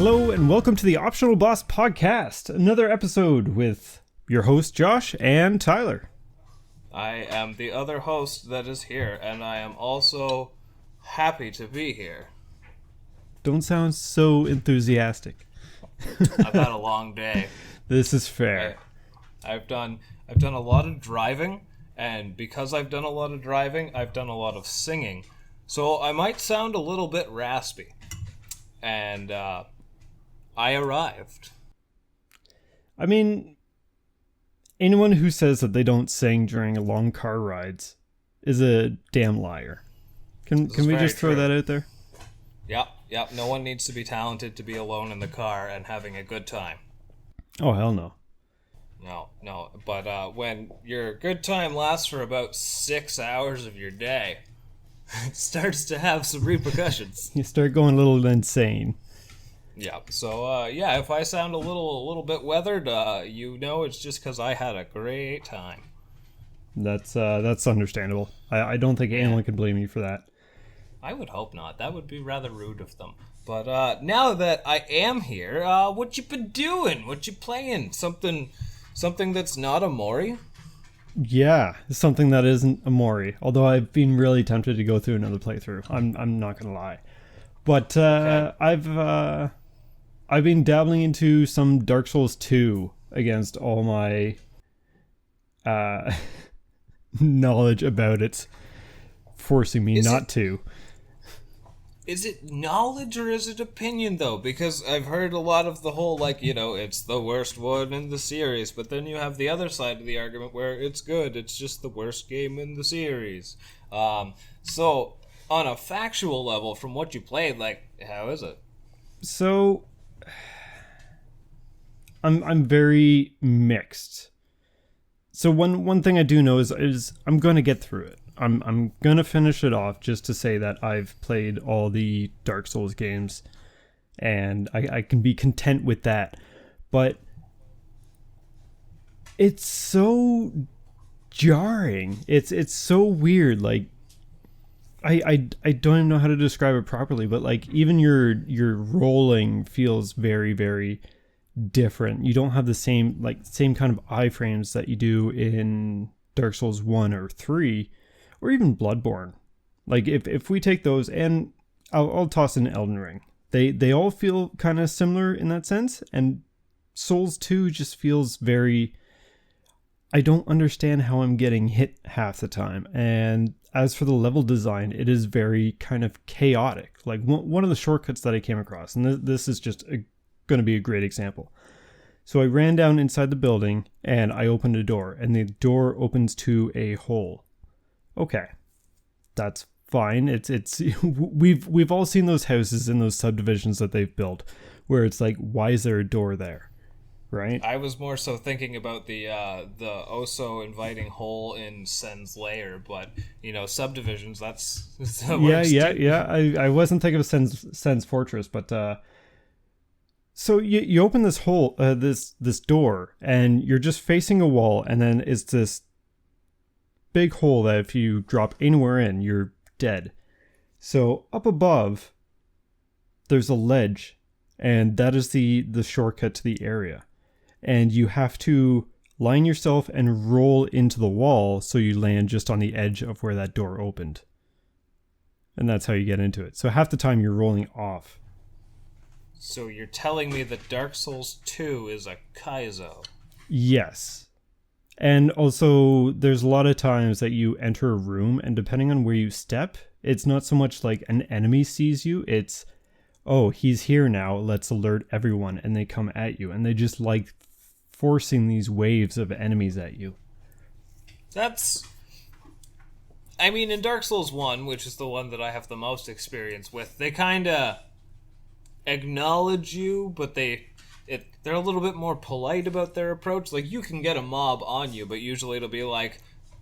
Hello and welcome to the Optional Boss Podcast, another episode with your host Josh and Tyler. I am the other host that is here, and I am also happy to be here. Don't sound so enthusiastic. I've had a long day. This is fair. I've done a lot of driving, and because I've done a lot of driving, I've done a lot of singing. So I might sound a little bit raspy. And I arrived. I mean, anyone who says that they don't sing during long car rides is a damn liar. Can we just throw that out there? Yep. No one needs to be talented to be alone in the car and having a good time. Oh, hell no. No. But when your good time lasts for about 6 hours of your day, it starts to have some repercussions. You start going a little insane. Yeah. So if I sound a little bit weathered, it's just because I had a great time. That's understandable. I don't think anyone can blame you for that. I would hope not. That would be rather rude of them. But now that I am here, what you been doing? What you playing? Something that's not a Mori? Yeah, something that isn't a Mori. Although I've been really tempted to go through another playthrough. I'm not gonna lie, but okay. I've been dabbling into some Dark Souls 2 against all my knowledge about it, forcing me not to. Is it knowledge or is it opinion, though? Because I've heard a lot of the whole, it's the worst one in the series, but then you have the other side of the argument where it's good, it's just the worst game in the series. So, on a factual level, from what you played, how is it? So, I'm very mixed. So one thing I do know is I'm going to get through it. I'm going to finish it off just to say that I've played all the Dark Souls games and I can be content with that. But it's so jarring. It's so weird. I don't even know how to describe it properly, but even your rolling feels very, very different. You don't have the same kind of iframes that you do in Dark Souls 1 or 3 or even Bloodborne. If we take those, and I'll toss in Elden Ring, they all feel kind of similar in that sense, and Souls 2 just feels very, I don't understand how I'm getting hit half the time. And as for the level design, it is very kind of chaotic. One of the shortcuts that I came across, and this is just going to be a great example. So I ran down inside the building and I opened a door, and the door opens to a hole. Okay, that's fine. It's we've all seen those houses in those subdivisions that they've built where it's why is there a door there? Right? I was more so thinking about the oh-so inviting hole in Sen's lair, but subdivisions, that's the worst. Yeah. I wasn't thinking of Sen's fortress, but so you open this hole, this door, and you're just facing a wall, and then it's this big hole that if you drop anywhere in, you're dead. So up above, there's a ledge, and that is the shortcut to the area. And you have to line yourself and roll into the wall so you land just on the edge of where that door opened. And that's how you get into it. So half the time you're rolling off. So you're telling me that Dark Souls 2 is a Kaizo? Yes. And also, there's a lot of times that you enter a room, and depending on where you step, it's not so much like an enemy sees you, it's, oh, he's here now, let's alert everyone, and they come at you. And they just forcing these waves of enemies at you. In Dark Souls 1, which is the one that I have the most experience with, they kind of acknowledge you, but they're a little bit more polite about their approach. You can get a mob on you, but usually it'll be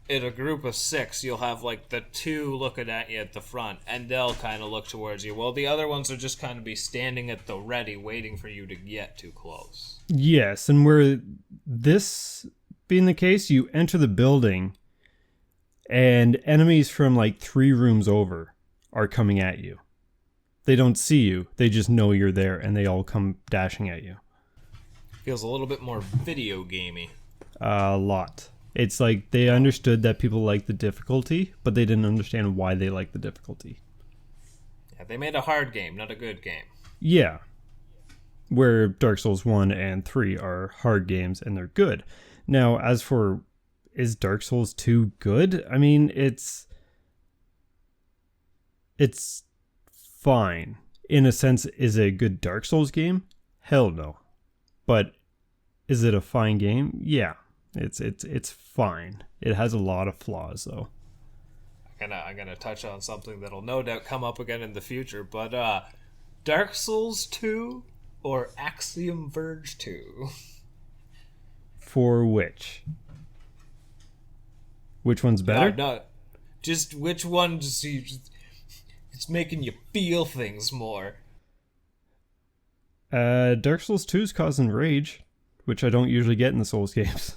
in a group of 6, you'll have the 2 looking at you at the front, and they'll kind of look towards you. Well, the other ones will just kind of be standing at the ready, waiting for you to get too close. Yes, and where this being the case, you enter the building, and enemies from 3 rooms over are coming at you. They don't see you. They just know you're there, and they all come dashing at you. Feels a little bit more video gamey. A lot. It's like they understood that people like the difficulty, but they didn't understand why they like the difficulty. Yeah, they made a hard game, not a good game. Yeah. Where Dark Souls 1 and 3 are hard games, and they're good. Now, as for, is Dark Souls 2 good? I mean, it's fine. In a sense, is it a good Dark Souls game? Hell no. But is it a fine game? Yeah. It's fine. It has a lot of flaws, though. I'm gonna touch on something that'll no doubt come up again in the future, but Dark Souls 2 or Axiom Verge 2? For which? Which one's better? No, just which one it's making you feel things more. Dark Souls 2 is causing rage, which I don't usually get in the Souls games.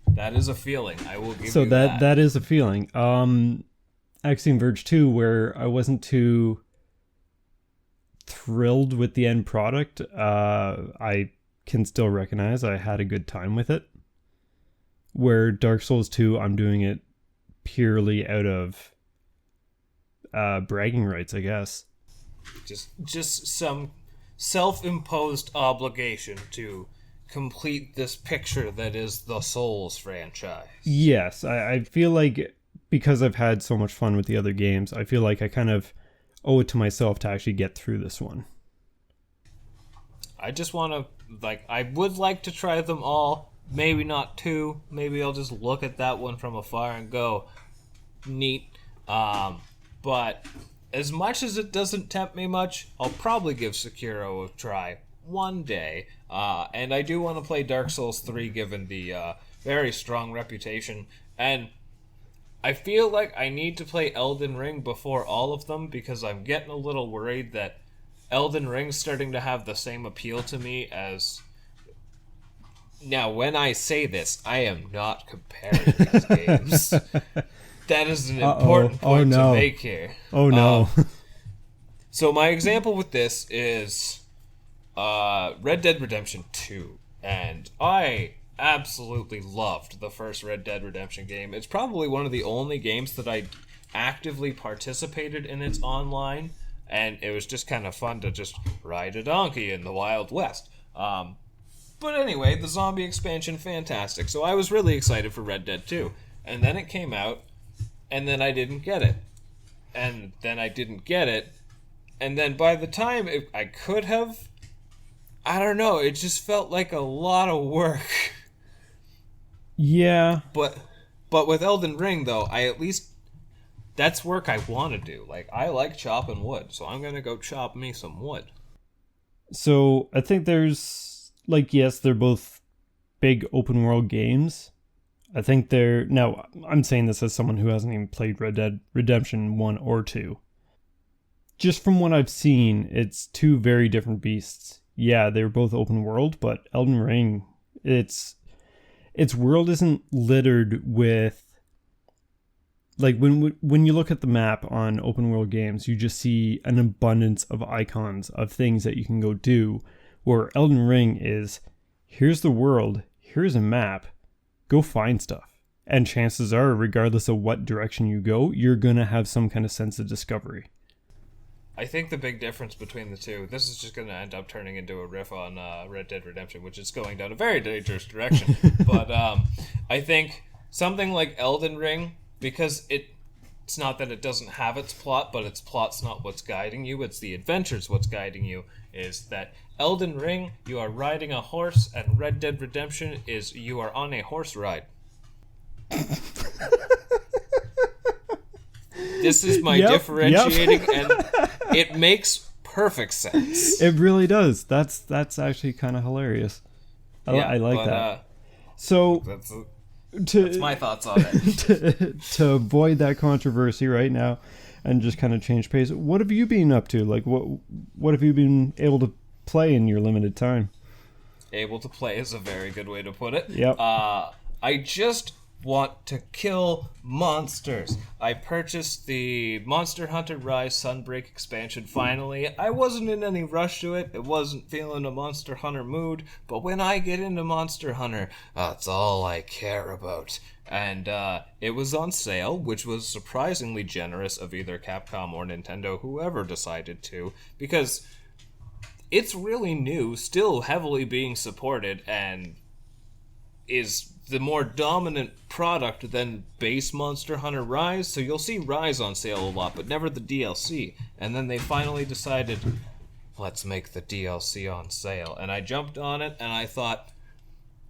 That is a feeling. I will give so you that. That is a feeling. Axiom Verge 2, where I wasn't too thrilled with the end product, I can still recognize I had a good time with it. Where Dark Souls 2, I'm doing it purely out of bragging rights, I guess. Just some self-imposed obligation to complete this picture that is the Souls franchise. Yes, I feel like because I've had so much fun with the other games, I feel like I kind of owe it to myself to actually get through this one. I just want to, I would like to try them all. Maybe not 2. Maybe I'll just look at that one from afar and go, neat. But as much as it doesn't tempt me much, I'll probably give Sekiro a try one day. And I do want to play Dark Souls 3 given the very strong reputation. And I feel like I need to play Elden Ring before all of them because I'm getting a little worried that Elden Ring's starting to have the same appeal to me as... Now, when I say this, I am not comparing these games. That is an important point to make here. Oh, no. So my example with this is Red Dead Redemption 2. And I absolutely loved the first Red Dead Redemption game. It's probably one of the only games that I actively participated in its online. And it was just kind of fun to just ride a donkey in the Wild West. But anyway, the zombie expansion, fantastic. So I was really excited for Red Dead 2. And then it came out, and then I didn't get it. And then I didn't get it. And then by the time I could have, I don't know, it just felt like a lot of work. Yeah. But with Elden Ring, though, I at least... That's work I want to do. I like chopping wood, so I'm going to go chop me some wood. So I think there's... yes, they're both big open world games. I think they're... Now, I'm saying this as someone who hasn't even played Red Dead Redemption 1 or 2. Just from what I've seen, it's two very different beasts. Yeah, they're both open world, but Elden Ring, its world isn't littered with... when you look at the map on open world games, you just see an abundance of icons of things that you can go do. Where Elden Ring is, here's the world, here's a map, go find stuff. And chances are, regardless of what direction you go, you're going to have some kind of sense of discovery. I think the big difference between the two, this is just going to end up turning into a riff on Red Dead Redemption, which is going down a very dangerous direction. But I think something like Elden Ring, because it's not that it doesn't have its plot, but its plot's not what's guiding you, it's the adventure's what's guiding you, is that Elden Ring, you are riding a horse, and Red Dead Redemption is you are on a horse ride. This is my differentiating, and it makes perfect sense. It really does. That's actually kind of hilarious. I like that. So that's my thoughts on it. To avoid that controversy right now, and just kind of change pace, what have you been up to? What have you been able to play in your limited time? Able to play is a very good way to put it. Yep. I just want to kill monsters. I purchased the Monster Hunter Rise Sunbreak expansion finally. I wasn't in any rush to it. It wasn't feeling a Monster Hunter mood. But when I get into Monster Hunter, that's all I care about. And it was on sale, which was surprisingly generous of either Capcom or Nintendo, whoever decided to, because it's really new, still heavily being supported, and is the more dominant product than base Monster Hunter Rise. So you'll see Rise on sale a lot, but never the DLC. And then they finally decided, let's make the DLC on sale. And I jumped on it, and I thought,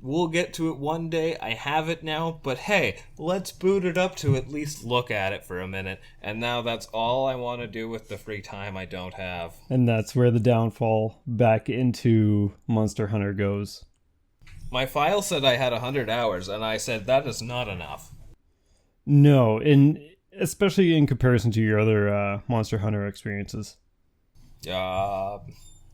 we'll get to it one day. I have it now, but hey, let's boot it up to at least look at it for a minute. And now that's all I want to do with the free time I don't have. And that's where the downfall back into Monster Hunter goes. My file said I had 100 hours, and I said that is not enough. No, especially in comparison to your other Monster Hunter experiences. And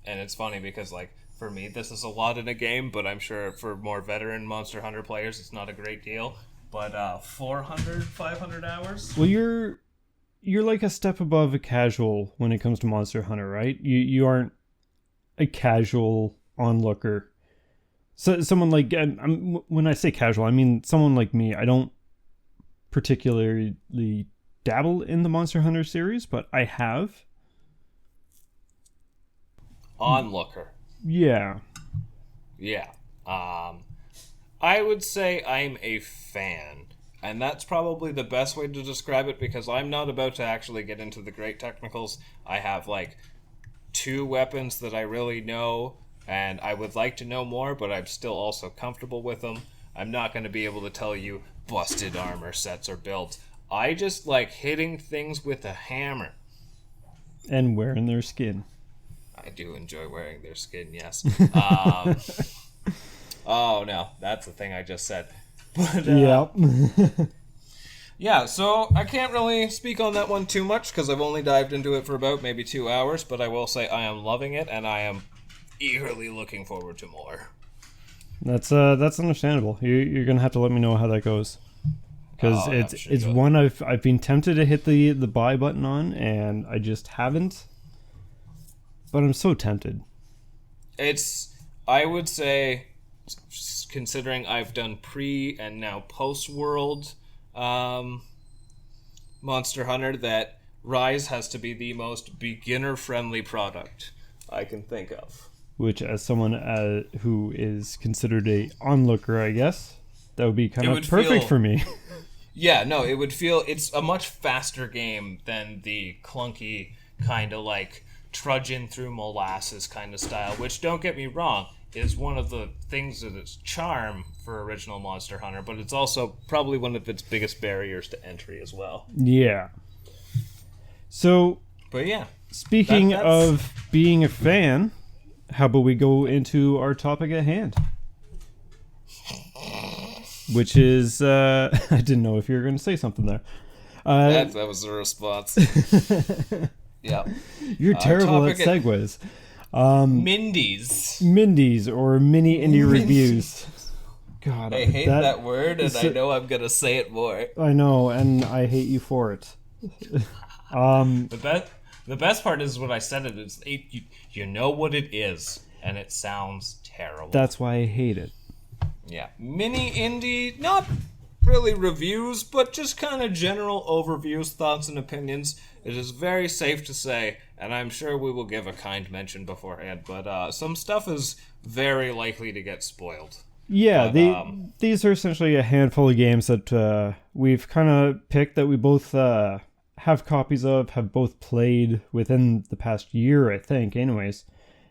it's funny because, like, for me, this is a lot in a game, but I'm sure for more veteran Monster Hunter players, it's not a great deal. But 400, 500 hours? Well, you're like a step above a casual when it comes to Monster Hunter, right? You aren't a casual onlooker. So someone like, when I say casual, I mean someone like me. I don't particularly dabble in the Monster Hunter series, but I have. Onlooker. Yeah. Yeah. I would say I'm a fan. And that's probably the best way to describe it, because I'm not about to actually get into the great technicals. I have, like, 2 weapons that I really know, and I would like to know more, but I'm still also comfortable with them. I'm not going to be able to tell you busted armor sets or builds. I just like hitting things with a hammer. And wearing their skin. I do enjoy wearing their skin, yes. Oh, no, that's the thing I just said. But, yep. yeah, so I can't really speak on that one too much, because I've only dived into it for about maybe 2 hours, but I will say I am loving it, and I am eagerly looking forward to more. That's understandable. You're gonna have to let me know how that goes, because it's one I've been tempted to hit the buy button on, and I just haven't. But I'm so tempted. I would say, considering I've done pre and now post world Monster Hunter, that Rise has to be the most beginner friendly product I can think of. Which, as someone who is considered a onlooker, I guess, that would be kind of perfect for me. Yeah, no, it would feel... It's a much faster game than the clunky kind of, like, trudging through molasses kind of style, which, don't get me wrong, is one of the things that is charm for original Monster Hunter, but it's also probably one of its biggest barriers to entry as well. Yeah. So... But yeah. Speaking of being a fan... How about we go into our topic at hand? Which is... I didn't know if you were going to say something there. That was the response. Yeah. You're terrible at segues. Mindies or mini indie reviews. God, I hate that word, and I know I'm going to say it more. I know, and I hate you for it. The best part is when I said it, it's you know what it is, and it sounds terrible. That's why I hate it. Yeah. Mini indie, not really reviews, but just kind of general overviews, thoughts, and opinions. It is very safe to say, and I'm sure we will give a kind mention beforehand, but some stuff is very likely to get spoiled. Yeah, these are essentially a handful of games that we've kind of picked that we both... have copies of, have both played within the past year, I think, anyways.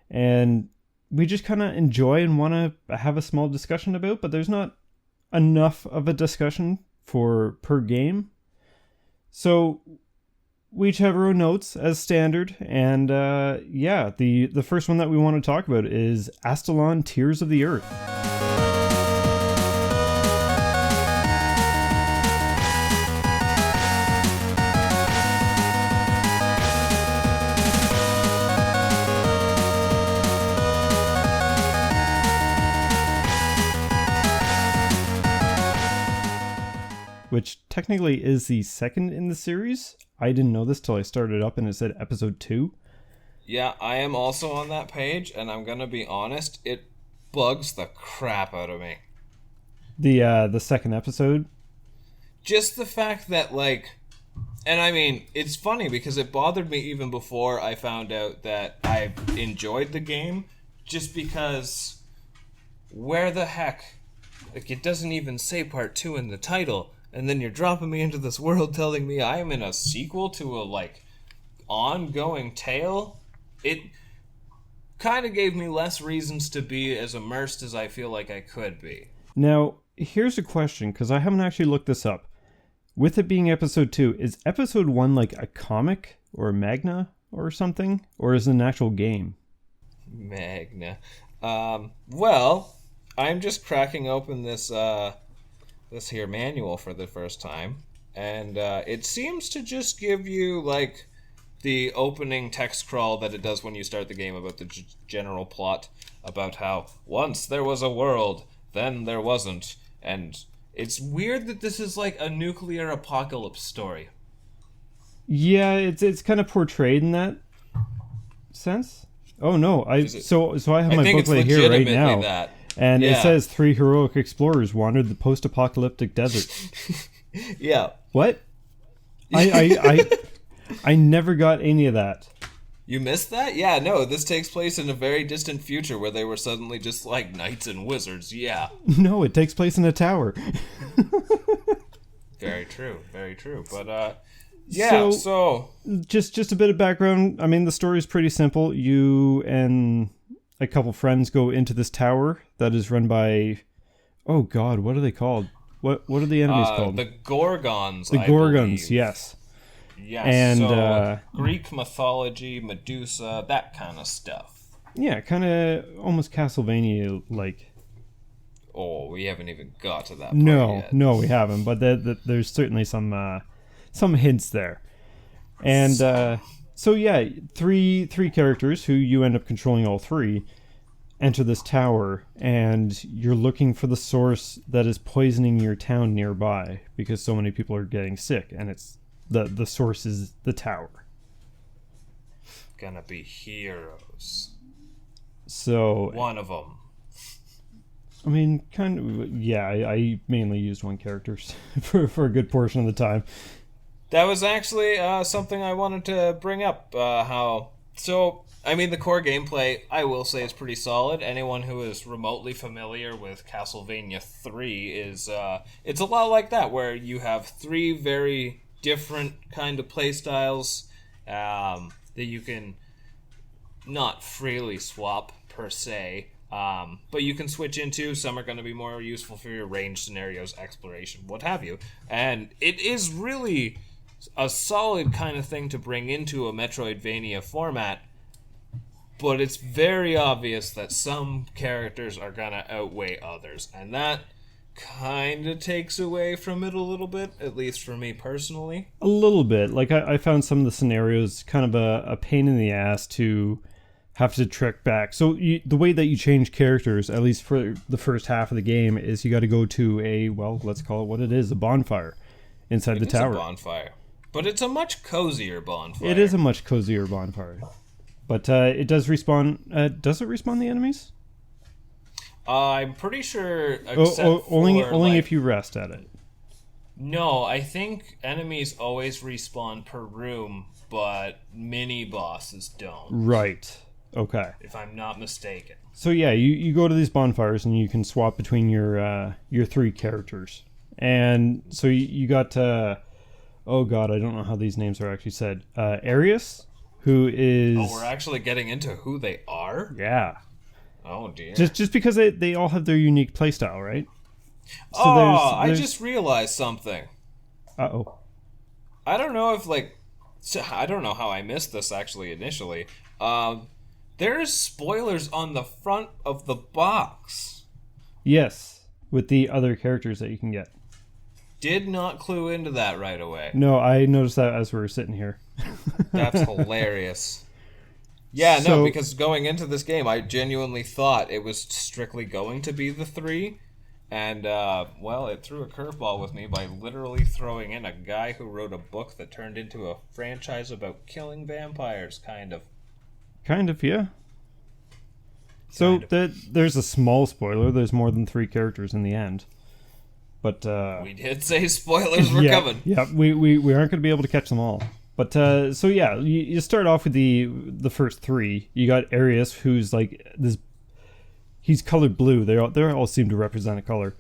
And we just kind of enjoy and want to have a small discussion about, but there's not enough of a discussion per game. So we each have our own notes as standard. And the first one that we want to talk about is Astalon Tears of the Earth. which technically is the second in the series. I didn't know this till I started up and it said episode 2. Yeah, I am also on that page, and I'm gonna be honest, it bugs the crap out of me. The second episode? Just the fact that, like... And I mean, it's funny because it bothered me even before I found out that I enjoyed the game, just because... Where the heck? Like, it doesn't even say part 2 in the title, and then you're dropping me into this world telling me I am in a sequel to a, like, ongoing tale? It kind of gave me less reasons to be as immersed as I feel like I could be. Now, here's a question, because I haven't actually looked this up. With it being episode 2, is episode 1 like a comic or a manga or something? Or is it an actual game? Magna. Well, I'm just cracking open this here manual for the first time. And it seems to just give you, like, the opening text crawl that it does when you start the game about the general plot, about how once there was a world, then there wasn't, and it's weird that this is like a nuclear apocalypse story. Yeah, it's kind of portrayed in that sense. Oh no, so I have my booklet here right now, that. And it says 3 heroic explorers wandered the post-apocalyptic desert. Yeah. What? I never got any of that. You missed that? Yeah, no, this takes place in a very distant future where they were suddenly just like knights and wizards, yeah. No, it takes place in a tower. Very true, very true. But, yeah, so... Just a bit of background. I mean, the story is pretty simple. You and a couple friends go into this tower that is run by... Oh, God, what are they called? What are the enemies called? The Gorgons, The Gorgons, yes. Yes, and so Greek mythology, Medusa, that kind of stuff. Yeah, kind of almost Castlevania-like. Oh, we haven't even got to that part yet. No, we haven't. But there's certainly some hints there. And so yeah, three characters who you end up controlling all 3 enter this tower, and you're looking for the source that is poisoning your town nearby because so many people are getting sick, and it's the source is the tower. Gonna be heroes. So one of them. I mean, kind of, yeah. I mainly used one character for a good portion of the time. That was actually something I wanted to bring up. I mean, the core gameplay, I will say, is pretty solid. Anyone who is remotely familiar with Castlevania 3 is... it's a lot like that, where you have 3 very different kind of play styles that you can not freely swap, per se, but you can switch into. Some are going to be more useful for your range scenarios, exploration, what have you. And it is really a solid kind of thing to bring into a Metroidvania format, but it's very obvious that some characters are going to outweigh others, and that kind of takes away from it a little bit, at least for me personally. A little bit. Like, I found some of the scenarios kind of a pain in the ass to have to trek back. So the way that you change characters, at least for the first half of the game, is you got to go to let's call it what it is, a bonfire inside the tower. It's a bonfire. But it's a much cozier bonfire. It is a much cozier bonfire. But it does respawn... does it respawn the enemies? I'm pretty sure... Only if you rest at it. No, I think enemies always respawn per room, but mini-bosses don't. Right. Okay. If I'm not mistaken. So yeah, you go to these bonfires and you can swap between your 3 characters. And so you got... oh god, I don't know how these names are actually said. Arius, who is... Oh, we're actually getting into who they are? Yeah. Oh dear. Just because they all have their unique playstyle, right? So I just realized something. Uh-oh. I don't know if, I don't know how I missed this, actually, initially. There's spoilers on the front of the box. Yes, with the other characters that you can get. Did not clue into that right away. No, I noticed that as we were sitting here. That's hilarious. Yeah, no, because going into this game, I genuinely thought it was strictly going to be the 3. And, well, it threw a curveball with me by literally throwing in a guy who wrote a book that turned into a franchise about killing vampires, kind of. Kind of, yeah. So there's a small spoiler. There's more than 3 characters in the end. But we did say spoilers were coming. Yeah, we aren't going to be able to catch them all. But so yeah, you start off with the first 3. You got Arius, who's like this. He's colored blue. They all seem to represent a color,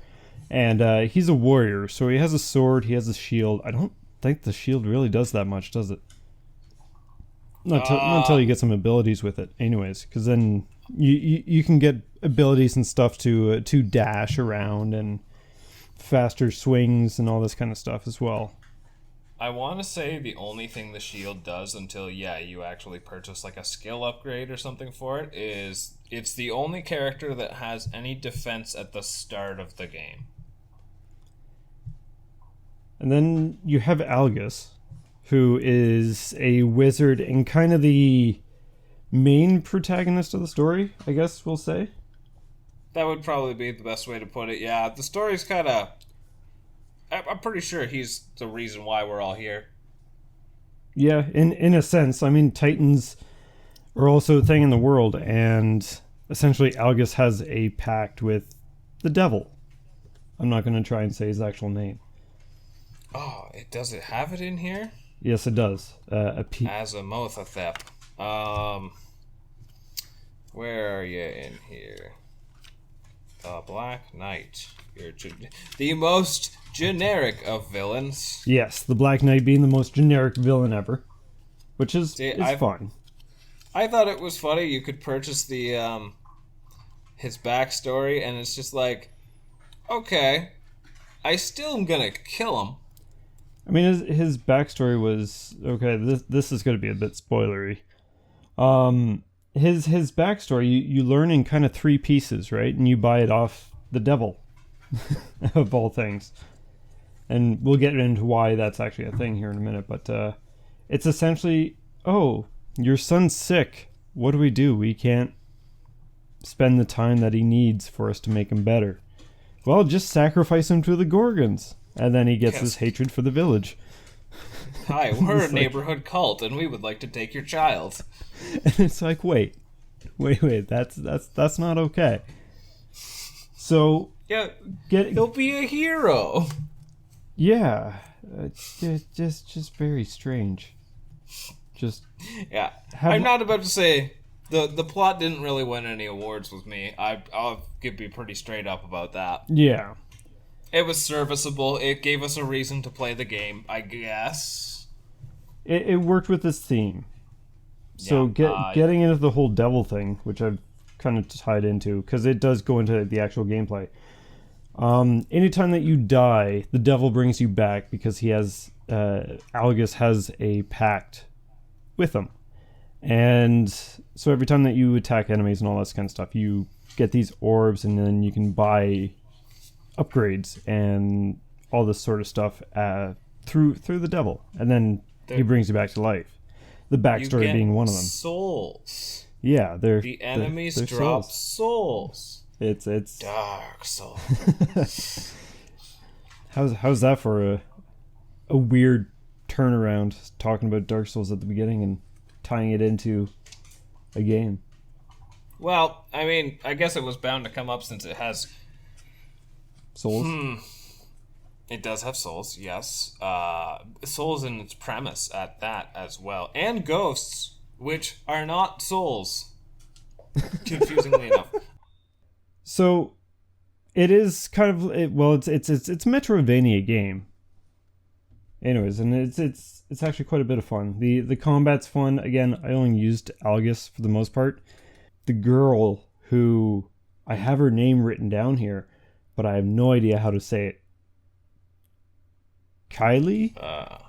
and he's a warrior. So he has a sword. He has a shield. I don't think the shield really does that much, does it? Not until you get some abilities with it, anyways. Because then you can get abilities and stuff to dash around and faster swings and all this kind of stuff as well. I want to say the only thing the shield does until, you actually purchase like a skill upgrade or something for it is it's the only character that has any defense at the start of the game. And then you have Algus, who is a wizard and kind of the main protagonist of the story, I guess we'll say. That would probably be the best way to put it. Yeah, the story's kind of... I'm pretty sure he's the reason why we're all here. Yeah, in a sense. I mean, Titans are also a thing in the world, and essentially Algus has a pact with the devil. I'm not going to try and say his actual name. Oh, does it have it in here? Yes, it does. Azamothethep. Where are you in here? The Black Knight. You're the most generic of villains. Yes, the Black Knight being the most generic villain ever, which is fun. I thought it was funny. You could purchase the his backstory, and it's just like, okay, I still am gonna kill him. I mean, his backstory was okay. This is going to be a bit spoilery. His backstory you learn in kind of 3 pieces, right? And you buy it off the devil, of all things. And we'll get into why that's actually a thing here in a minute. But it's essentially, oh, your son's sick. What do? We can't spend the time that he needs for us to make him better. Well, just sacrifice him to the Gorgons. And then he gets this hatred for the village. Hi, we're a neighborhood cult, and we would like to take your child. And it's like, wait, that's not okay. So he'll be a hero. Yeah, just very strange. I'm not about to say the plot didn't really win any awards with me. I'll be pretty straight up about that. Yeah. It was serviceable. It gave us a reason to play the game, I guess. It worked with this theme. So getting into the whole devil thing, which I've kind of tied into, because it does go into the actual gameplay. Anytime that you die, the devil brings you back because he has... Algus has a pact with him. And so every time that you attack enemies and all that kind of stuff, you get these orbs, and then you can buy upgrades and all this sort of stuff through the devil, and then he brings you back to life. The backstory being one of them. Souls. Yeah, the enemies drop souls. It's Dark Souls. how's that for a weird turnaround? Talking about Dark Souls at the beginning and tying it into a game. Well, I mean, I guess it was bound to come up since it has souls. It does have souls, yes. Souls in its premise at that as well. And ghosts, which are not souls. Confusingly enough. So, it is kind of... it's a Metroidvania game. Anyways, and it's actually quite a bit of fun. The combat's fun. Again, I only used Algus for the most part. The girl who... I have her name written down here, but I have no idea how to say it. Kylie? I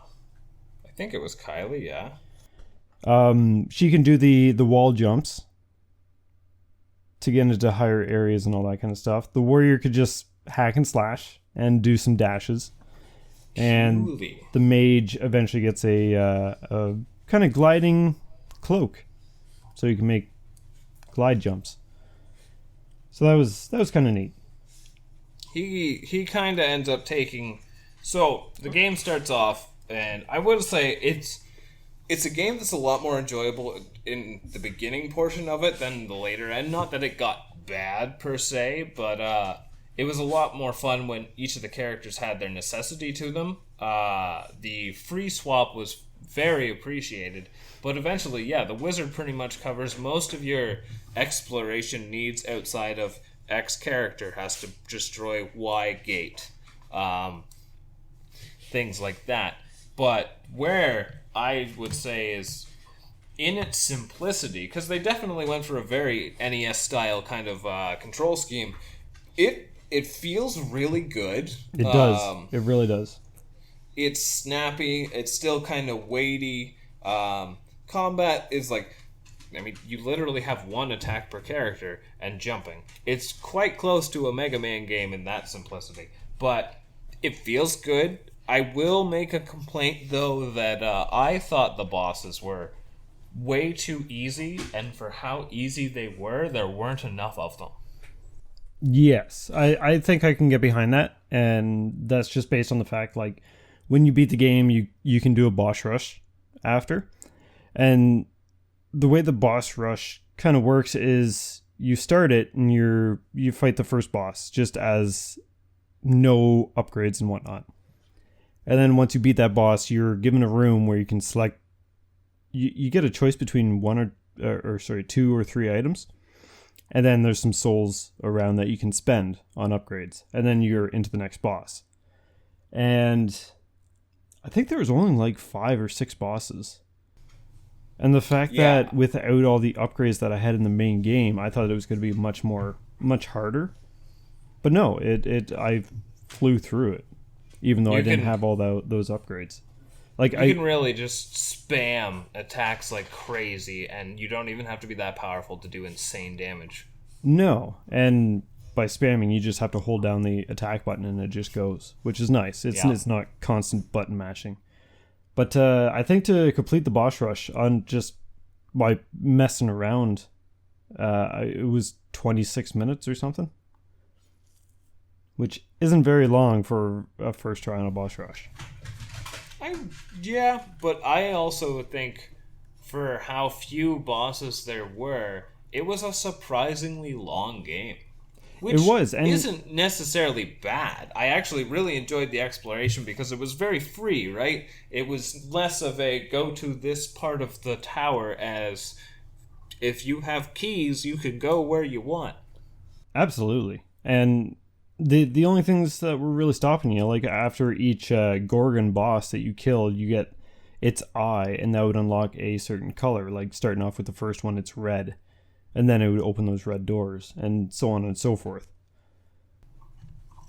think it was Kylie, yeah. She can do the wall jumps to get into higher areas and all that kind of stuff. The warrior could just hack and slash and do some dashes. And the mage eventually gets a kind of gliding cloak, so you can make glide jumps. So that was kind of neat. he kind of ends up taking. So the game starts off, and I would say it's a game that's a lot more enjoyable in the beginning portion of it than the later end. Not that it got bad per se, but it was a lot more fun when each of the characters had their necessity to them. The free swap was very appreciated, but eventually, yeah, the wizard pretty much covers most of your exploration needs outside of X character has to destroy Y gate. Things like that. But where I would say is in its simplicity, because they definitely went for a very NES style kind of control scheme, it feels really good. It does. It really does. It's snappy. It's still kind of weighty. Combat is like, I mean, you literally have one attack per character and jumping. It's quite close to a Mega Man game in that simplicity. But it feels good. I will make a complaint, though, that I thought the bosses were way too easy, and for how easy they were, there weren't enough of them. Yes, I think I can get behind that, and that's just based on the fact, like, when you beat the game, you can do a boss rush after, and the way the boss rush kind of works is you start it and you fight the first boss just as no upgrades and whatnot. And then once you beat that boss, you're given a room where you can select. You get a choice between two or three items, and then there's some souls around that you can spend on upgrades, and then you're into the next boss. And I think there was only like 5 or 6 bosses. And the fact that without all the upgrades that I had in the main game, I thought it was going to be much harder. But no, I flew through it, even though I didn't have all those upgrades. Like you can really just spam attacks like crazy, and you don't even have to be that powerful to do insane damage. No, and by spamming, you just have to hold down the attack button and it just goes, which is nice. It's not constant button mashing. But I think to complete the boss rush on just by messing around, it was 26 minutes or something, which isn't very long for a first try on a boss rush. But I also think for how few bosses there were, it was a surprisingly long game. Which it was, and isn't necessarily bad. I actually really enjoyed the exploration because it was very free, right? It was less of a go to this part of the tower as if you have keys, you can go where you want. Absolutely. And the only things that were really stopping you, like after each Gorgon boss that you killed, you get its eye, and that would unlock a certain color. Like starting off with the first one, it's red. And then it would open those red doors, and so on and so forth.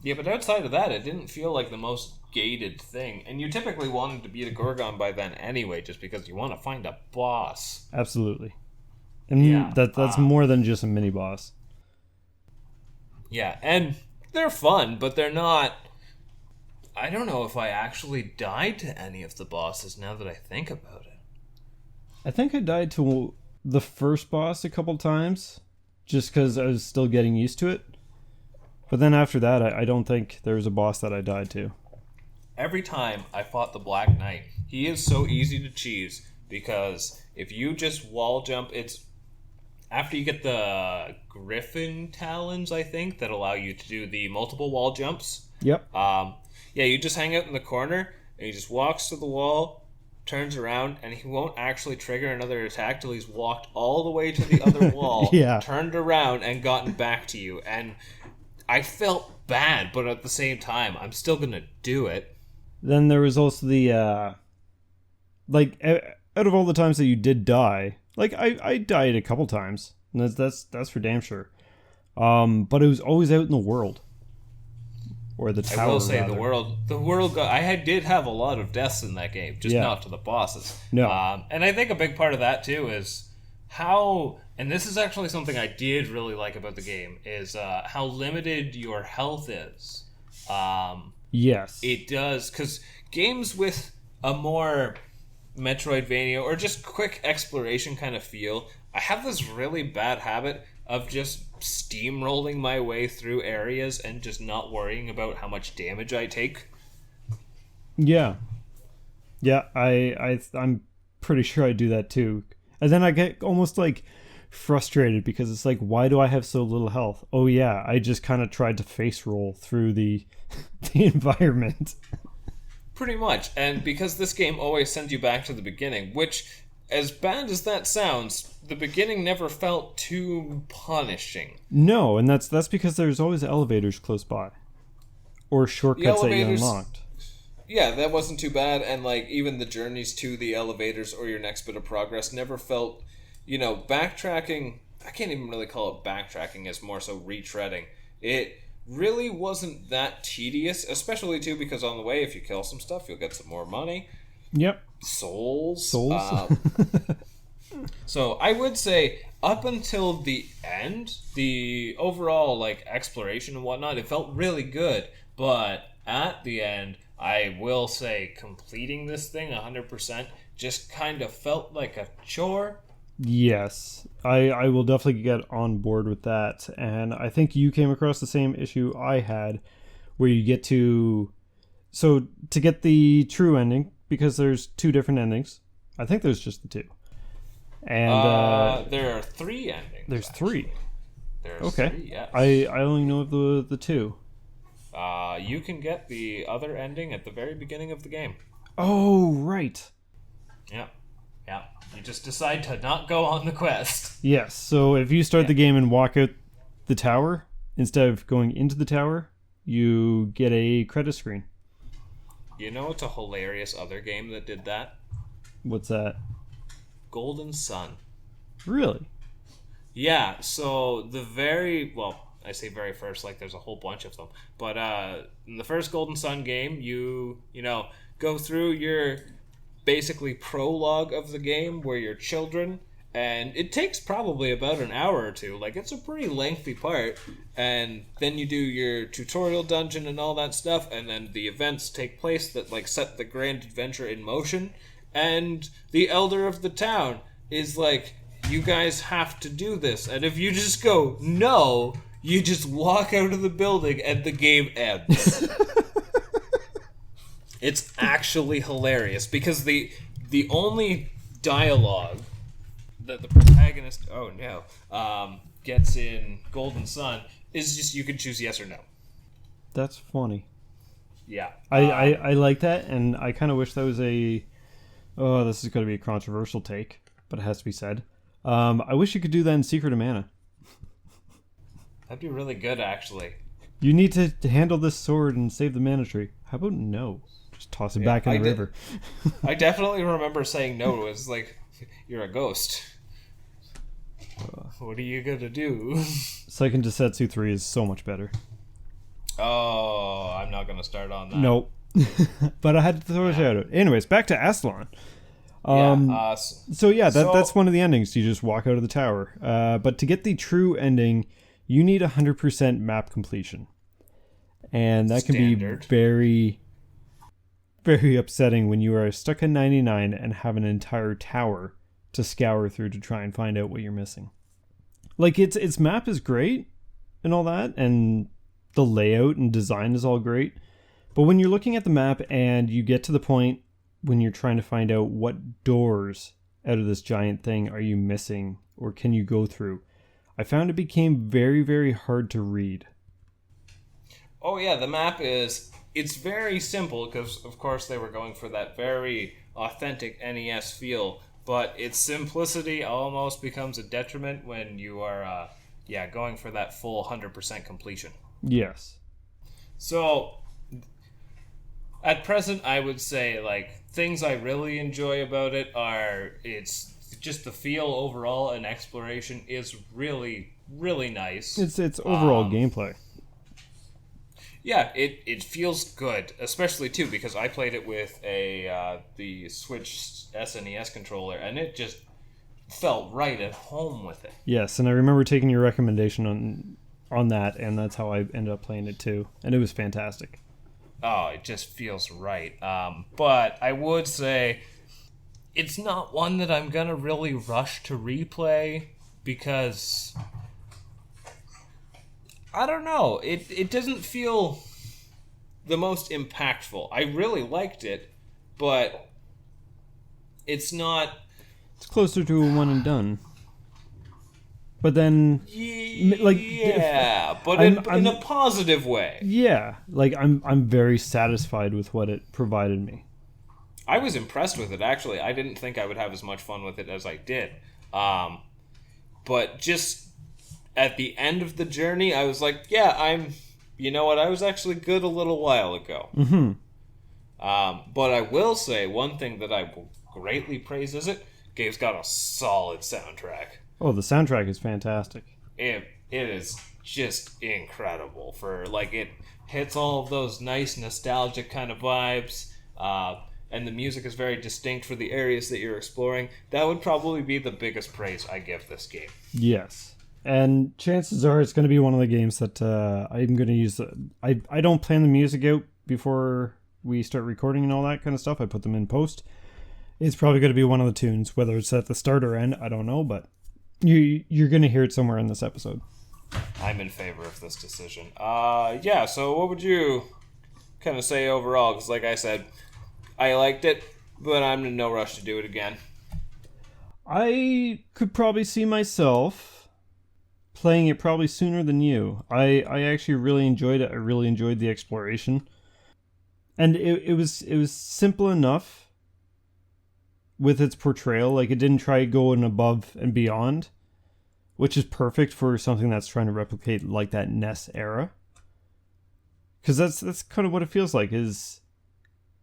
Yeah, but outside of that, it didn't feel like the most gated thing. And you typically wanted to beat a Gorgon by then anyway, just because you want to find a boss. Absolutely. And that's more than just a mini-boss. Yeah, and they're fun, but they're not... I don't know if I actually died to any of the bosses now that I think about it. I think I died to the first boss a couple times, just because I was still getting used to it. But then after that, I don't think there was a boss that I died to. Every time I fought the Black Knight, he is so easy to cheese, because if you just wall jump, it's... After you get the Griffin Talons, I think, that allow you to do the multiple wall jumps. Yep. You just hang out in the corner, and he just walks to the wall, turns around, and he won't actually trigger another attack till he's walked all the way to the other wall, turned around, and gotten back to you. And I felt bad, but at the same time, I'm still going to do it. Then there was also the, out of all the times that you did die, like, I died a couple times, and that's for damn sure. But it was always out in the world. Or the tower, I will say rather. the world I did have a lot of deaths in that game, just not to the bosses. No. And I think a big part of that too is how, and this is actually something I did really like about the game, is how limited your health is. Yes. It does, because games with a more Metroidvania or just quick exploration kind of feel, I have this really bad habit of just steamrolling my way through areas and just not worrying about how much damage I take. Yeah. Yeah, I'm pretty sure I do that too. And then I get almost like frustrated because it's like, why do I have so little health? Oh yeah, I just kind of tried to face roll through the the environment. Pretty much. And because this game always sends you back to the beginning, which, as bad as that sounds, the beginning never felt too punishing. No, and that's because there's always elevators close by. Or shortcuts that you unlocked. Yeah, that wasn't too bad, and like even the journeys to the elevators or your next bit of progress never felt, backtracking. I can't even really call it backtracking, as more so retreading. It really wasn't that tedious, especially too because on the way, if you kill some stuff, you'll get some more money. Yep. Souls. So I would say up until the end, the overall like exploration and whatnot, it felt really good. But at the end, I will say completing this thing 100% just kind of felt like a chore. Yes, I will definitely get on board with that. And I think you came across the same issue I had, where you get to... So, to get the true ending, because there's 2 different endings. I think there's just the 2. And there are 3 endings. There's actually 3. There's okay. 3, yes. I only know of the 2. You can get the other ending at the very beginning of the game. Oh, right. Yeah. You just decide to not go on the quest. Yes, so if you start the game and walk out the tower, instead of going into the tower, you get a credit screen. You know it's a hilarious other game that did that? What's that? Golden Sun. Really? Yeah, so I say very first, like there's a whole bunch of them. But in the first Golden Sun game, you go through your basically prologue of the game where you're children, and it takes probably about an hour or 2. Like, it's a pretty lengthy part, and then you do your tutorial dungeon and all that stuff, and then the events take place that like set the grand adventure in motion, and the elder of the town is like, you guys have to do this, and if you just go no, you just walk out of the building and the game ends. It's actually hilarious because the only dialogue that the protagonist gets in Golden Sun is just you can choose yes or no. That's funny. Yeah. I like that, and I kind of wish that was this is going to be a controversial take, but it has to be said. I wish you could do that in Secret of Mana. That'd be really good, actually. You need to handle this sword and save the mana tree. How about no? Just toss it back in the river. I definitely remember saying no. It was like, you're a ghost. What are you going to do? Seiken Densetsu 3 is so much better. Oh, I'm not going to start on that. Nope. But I had to throw a shout out. Anyways, back to Astalon. That's one of the endings. You just walk out of the tower. But to get the true ending, you need 100% map completion. And that can be very, very upsetting when you are stuck at 99 and have an entire tower to scour through to try and find out what you're missing. Like, its map is great and all that, and the layout and design is all great. But when you're looking at the map and you get to the point when you're trying to find out what doors out of this giant thing are you missing or can you go through, I found it became very, very hard to read. Oh yeah, the map it's very simple because of course they were going for that very authentic NES feel, but its simplicity almost becomes a detriment when you are going for that full 100% completion. Yes. So at present I would say like things I really enjoy about it are it's just the feel overall and exploration is really, really nice. It's overall gameplay. Yeah, it feels good, especially too because I played it with the Switch SNES controller, and it just felt right at home with it. Yes, and I remember taking your recommendation on that, and that's how I ended up playing it too, and it was fantastic. Oh, it just feels right. But I would say it's not one that I'm gonna really rush to replay because I don't know. It doesn't feel the most impactful. I really liked it, but it's not... It's closer to a one and done. But then, yeah, but in a positive way. Yeah, like I'm very satisfied with what it provided me. I was impressed with it, actually. I didn't think I would have as much fun with it as I did. But just at the end of the journey, I was like, yeah, you know what, I was actually good a little while ago. Mm-hmm. But I will say, one thing that I will greatly praise is game's got a solid soundtrack. Oh, the soundtrack is fantastic. It is just incredible. It hits all of those nice nostalgic kind of vibes, and the music is very distinct for the areas that you're exploring. That would probably be the biggest praise I give this game. Yes, and chances are it's going to be one of the games that I'm going to use. I don't plan the music out before we start recording and all that kind of stuff. I put them in post. It's probably going to be one of the tunes, whether it's at the start or end, I don't know, but you're going to hear it somewhere in this episode. I'm in favor of this decision. Yeah, so what would you kind of say overall? Because like I said, I liked it, but I'm in no rush to do it again. I could probably see myself playing it probably sooner than you. I actually really enjoyed it. I really enjoyed the exploration. And it was simple enough with its portrayal. Like, it didn't try going above and beyond, which is perfect for something that's trying to replicate like that NES era. Because that's kind of what it feels like, is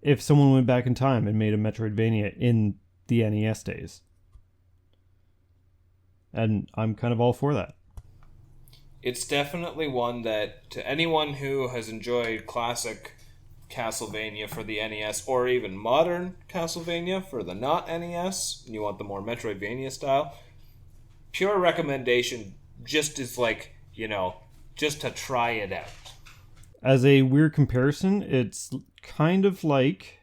if someone went back in time and made a Metroidvania in the NES days. And I'm kind of all for that. It's definitely one that, to anyone who has enjoyed classic Castlevania for the NES, or even modern Castlevania for the not NES, and you want the more Metroidvania style, pure recommendation, just as just to try it out. As a weird comparison, it's kind of like,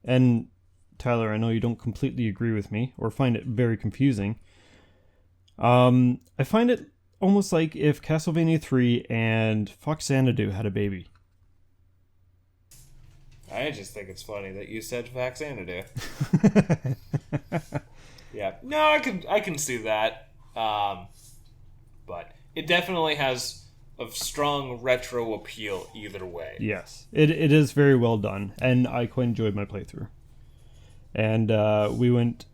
and Tyler, I know you don't completely agree with me or find it very confusing. I find it almost like if Castlevania 3 and Fox Xanadu had a baby. I just think it's funny that you said Fox Xanadu. Yeah, no, I can see that. But it definitely has a strong retro appeal either way. Yes, it is very well done, and I quite enjoyed my playthrough. And we went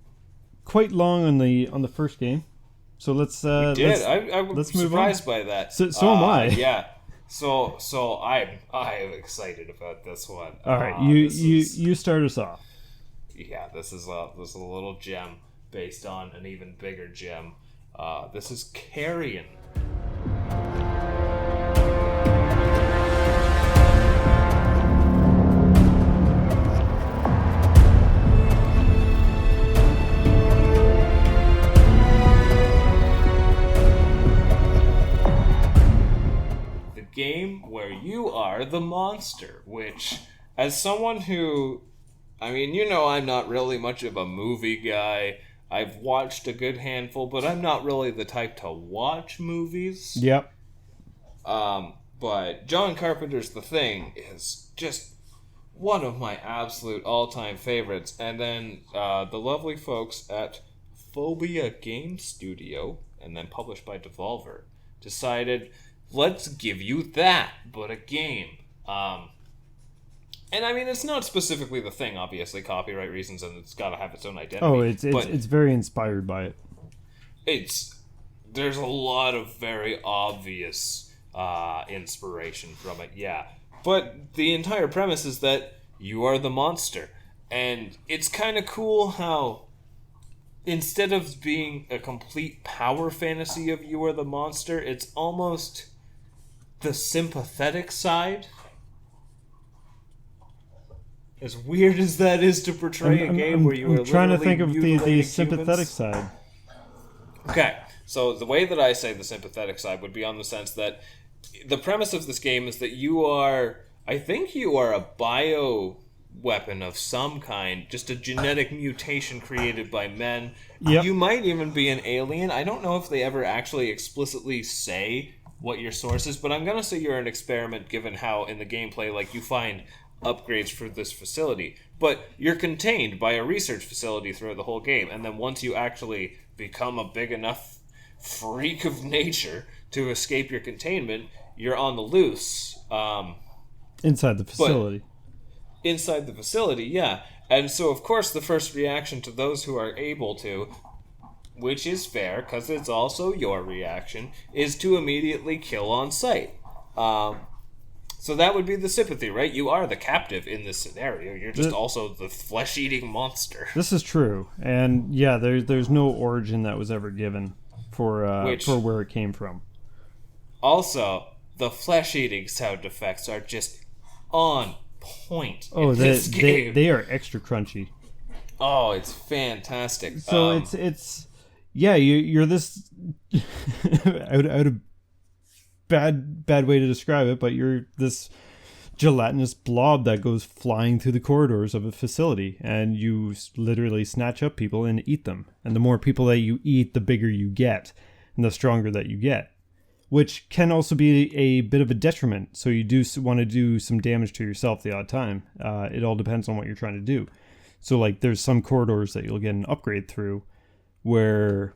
quite long on the first game, so let's I was surprised by that. So am I. Yeah. So I'm excited about this one. All right, you start us off. Yeah, this is a little gem based on an even bigger gem. This is Carrion. Game where you are the monster, which, as someone who, I'm not really much of a movie guy. I've watched a good handful, but I'm not really the type to watch movies. Yep. But John Carpenter's The Thing is just one of my absolute all-time favorites. And then the lovely folks at Phobia Game Studio, and then published by Devolver, decided, let's give you that, but a game. And it's not specifically The Thing, obviously, copyright reasons, and it's got to have its own identity. Oh, it's very inspired by it. There's a lot of very obvious inspiration from it, yeah. But the entire premise is that you are the monster. And it's kind of cool how, instead of being a complete power fantasy of you are the monster, it's almost the sympathetic side. As weird as that is to portray a game where you are trying to think of the humans. sympathetic side. Okay, so the way that I say the sympathetic side would be on the sense that the premise of this game is that you are a bio weapon of some kind, just a genetic mutation created by men. Yep. You might even be an alien. I don't know if they ever actually explicitly say what your source is, but I'm gonna say you're an experiment given how in the gameplay, like, you find upgrades for this facility, but you're contained by a research facility throughout the whole game, and then once you actually become a big enough freak of nature to escape your containment, you're on the loose. Inside the facility. Inside the facility, yeah. And so, of course, the first reaction to those who are able to, which is fair, because it's also your reaction, is to immediately kill on sight. So that would be the sympathy, right? You are the captive in this scenario. You're just also the flesh-eating monster. This is true. And, yeah, there's no origin that was ever given for where it came from. Also, the flesh-eating sound effects are just on point in this game. They are extra crunchy. Oh, it's fantastic. So it's yeah, you're this out of bad way to describe it, but you're this gelatinous blob that goes flying through the corridors of a facility, and you literally snatch up people and eat them. And the more people that you eat, the bigger you get, and the stronger that you get, which can also be a bit of a detriment. So you do want to do some damage to yourself the odd time. It all depends on what you're trying to do. So, like, there's some corridors that you'll get an upgrade through there's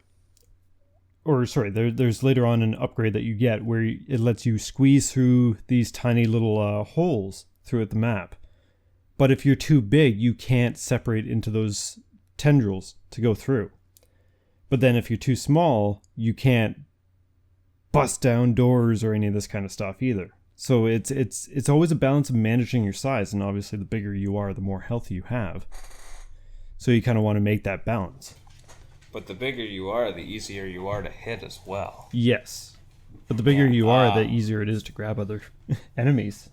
later on an upgrade that you get where it lets you squeeze through these tiny little holes throughout the map. But if you're too big, you can't separate into those tendrils to go through. But then if you're too small, you can't bust down doors or any of this kind of stuff either. So it's always a balance of managing your size, and obviously the bigger you are, the more health you have. So you kind of want to make that balance. But the bigger you are, the easier you are to hit as well. Yes. But the bigger you are, the easier it is to grab other enemies.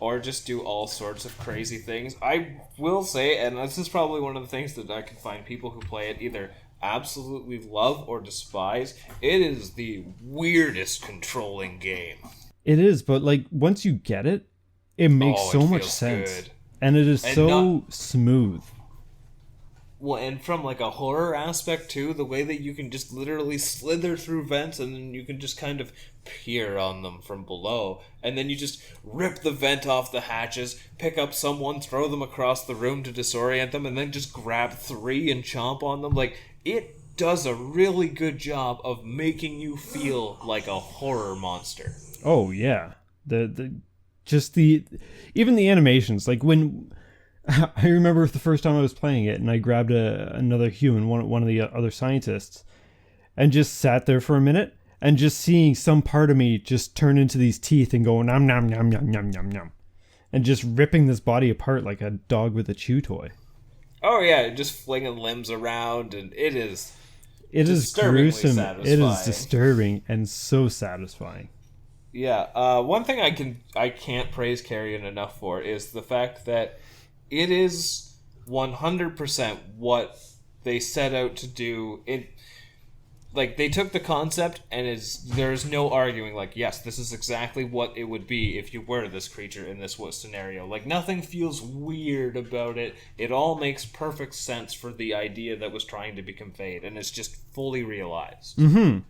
Or just do all sorts of crazy things. I will say, and this is probably one of the things that I can find people who play it either absolutely love or despise, it is the weirdest controlling game. It is, but like once you get it, it makes so much sense. Good. And it is so smooth. Well, and from like a horror aspect too, the way that you can just literally slither through vents and then you can just kind of peer on them from below, and then you just rip the vent off the hatches, pick up someone, throw them across the room to disorient them, and then just grab 3 and chomp on them. Like, it does a really good job of making you feel like a horror monster. Oh yeah, even the animations, like when. I remember the first time I was playing it, and I grabbed another human, one of the other scientists, and just sat there for a minute, and just seeing some part of me just turn into these teeth and go nom nom nom nom nom nom nom, and just ripping this body apart like a dog with a chew toy. Oh yeah, just flinging limbs around, and it is gruesome. Satisfying. It is disturbing and so satisfying. Yeah, one thing I can't praise Carrion enough for is the fact that it is 100% what they set out to do. Like, they took the concept and there's no arguing, like, yes, this is exactly what it would be if you were this creature in this scenario. Like, nothing feels weird about it. It all makes perfect sense for the idea that was trying to be conveyed, and it's just fully realized. Mm-hmm.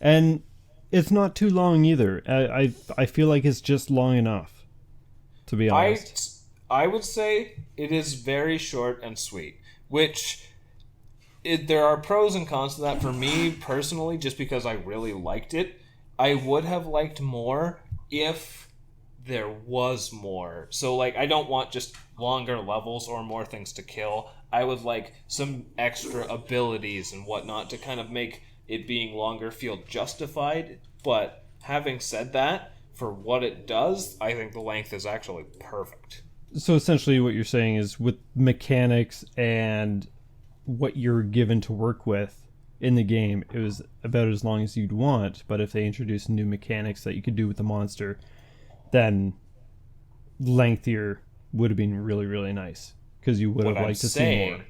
And it's not too long either. I feel like it's just long enough, to be honest. I would say it is very short and sweet, which there are pros and cons to that. For me personally, just because I really liked it, I would have liked more if there was more. So, like, I don't want just longer levels or more things to kill. I would like some extra abilities and whatnot to kind of make it being longer feel justified. But having said that, for what it does, I think the length is actually perfect. So essentially what you're saying is with mechanics and what you're given to work with in the game, it was about as long as you'd want, but if they introduced new mechanics that you could do with the monster, then lengthier would have been really, really nice, because you would have liked to see more.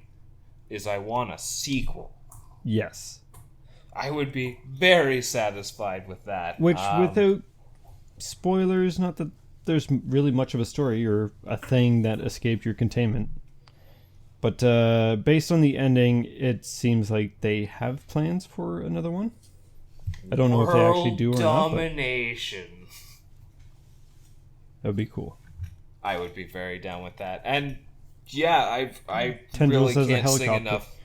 Is I want a sequel. Yes. I would be very satisfied with that. Which, without spoilers, not that there's really much of a story or a thing that escaped your containment. But based on the ending, it seems like they have plans for another one. I don't know if they actually do or not. Domination. That would be cool. I would be very down with that. And yeah, I Tendrils really as a can't sing helicopter. enough.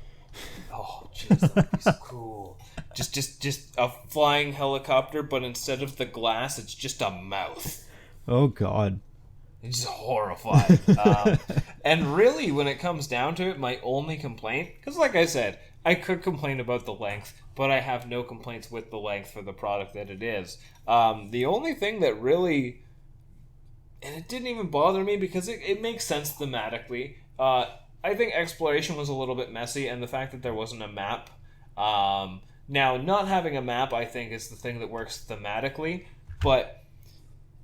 Oh, jeez, that'd be so cool. Just a flying helicopter, but instead of the glass, it's just a mouth. Oh, God. It's horrifying. And really, when it comes down to it, my only complaint, because like I said, I could complain about the length, but I have no complaints with the length for the product that it is. The only thing that really, and it didn't even bother me because it makes sense thematically. I think exploration was a little bit messy, and the fact that there wasn't a map. Now, not having a map, I think, is the thing that works thematically, but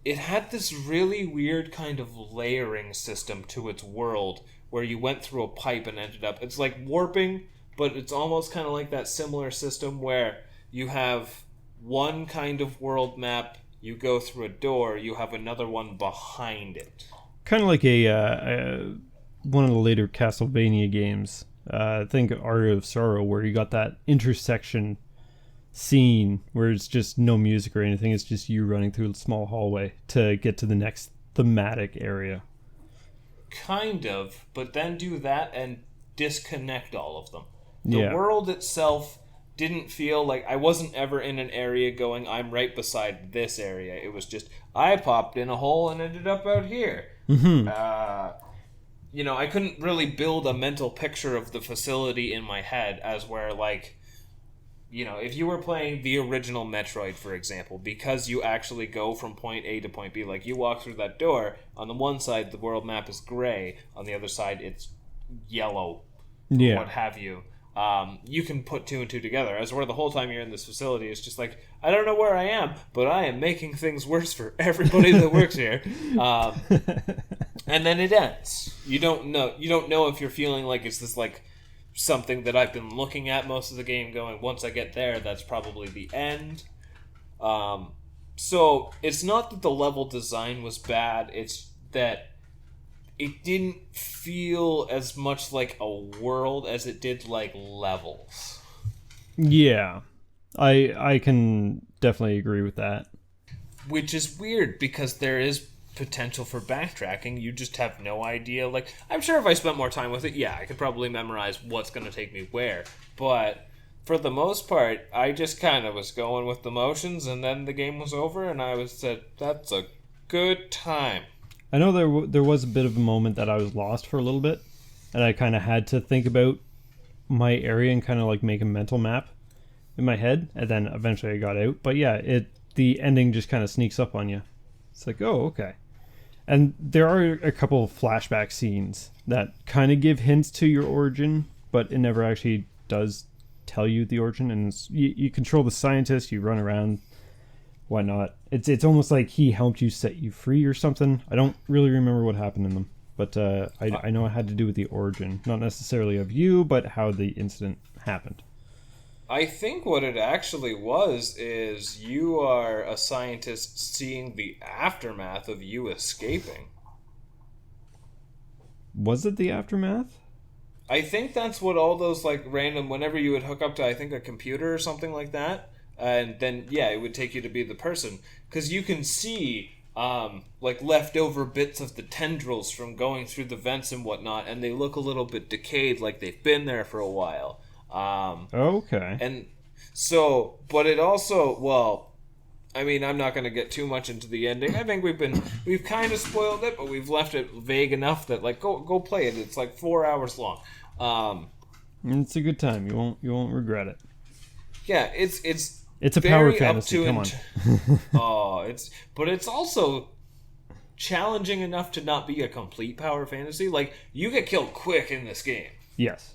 it had this really weird kind of layering system to its world where you went through a pipe and ended up... It's like warping, but it's almost kind of like that similar system where you have one kind of world map, you go through a door, you have another one behind it. Kind of like one of the later Castlevania games. I think Art of Sorrow, where you got that intersection scene where it's just no music or anything. It's just you running through a small hallway to get to the next thematic area. Kind of, but then do that and disconnect all of them. The world itself didn't feel like... I wasn't ever in an area going, I'm right beside this area. It was just, I popped in a hole and ended up out here. Mm-hmm. I couldn't really build a mental picture of the facility in my head as where, like... if you were playing the original Metroid, for example, because you actually go from point A to point B, like you walk through that door, on the one side the world map is gray, on the other side it's yellow, what have you. You can put two and two together, as where the whole time you're in this facility, it's just like, I don't know where I am, but I am making things worse for everybody that works here. And then it ends. You don't know if you're feeling like it's this, like, something that I've been looking at most of the game going, once I get there, that's probably the end. So it's not that the level design was bad, it's that it didn't feel as much like a world as it did like levels. Yeah, I can definitely agree with that. Which is weird because there is potential for backtracking. You just have no idea. Like, I'm sure if I spent more time with it, yeah, I could probably memorize what's going to take me where. But for the most part, I just kind of was going with the motions, and then the game was over, and I said, that's a good time. I know there was a bit of a moment that I was lost for a little bit, and I kind of had to think about my area and kind of like make a mental map in my head, and then eventually I got out. But yeah, the ending just kind of sneaks up on you. It's like, oh, okay. And there are a couple of flashback scenes that kind of give hints to your origin, but it never actually does tell you the origin. And you control the scientist, you run around, whatnot. It's almost like he helped you set you free or something. I don't really remember what happened in them, but I know it had to do with the origin, not necessarily of you, but how the incident happened. I think what it actually was is you are a scientist seeing the aftermath of you escaping. Was it the aftermath? I think that's what all those, like, random... Whenever you would hook up to, I think, a computer or something like that, and then, yeah, it would take you to be the person. Because you can see, like, leftover bits of the tendrils from going through the vents and whatnot, and they look a little bit decayed, like they've been there for a while. Okay. And so, but it also, well, I mean, I'm not going to get too much into the ending. I think we've kind of spoiled it, but we've left it vague enough that, like, go play it. It's like 4 hours long. It's a good time. You won't regret it. Yeah, it's a power fantasy. Come on. But it's also challenging enough to not be a complete power fantasy. Like, you get killed quick in this game. Yes.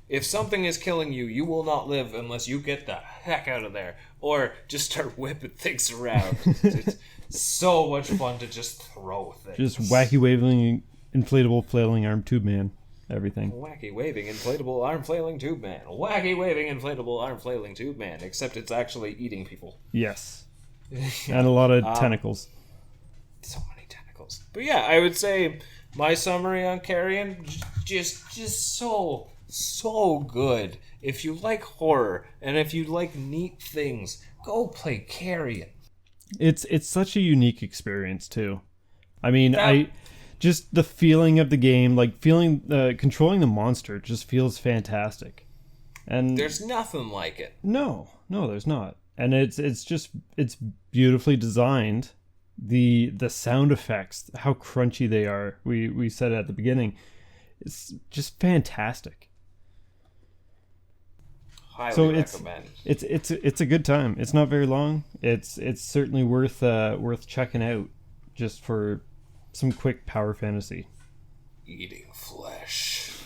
If something is killing you, you will not live unless you get the heck out of there. Or just start whipping things around. It's so much fun to just throw things. Just wacky waving, inflatable, flailing arm tube man. Everything. Wacky waving, inflatable, arm flailing tube man. Wacky waving, inflatable, arm flailing tube man. Except it's actually eating people. Yes. And a lot of tentacles. So many tentacles. But yeah, I would say my summary on Carrion, just so good. If you like horror and if you like neat things, go play Carrion. It's such a unique experience too. I mean, I just the feeling of the game, like controlling the monster, just feels fantastic. And there's nothing like it. No, there's not. And it's beautifully designed. The sound effects, how crunchy they are. We said it at the beginning. It's just fantastic. Highly recommend. It's a good time. It's not very long. It's certainly worth checking out just for some quick power fantasy. Eating flesh.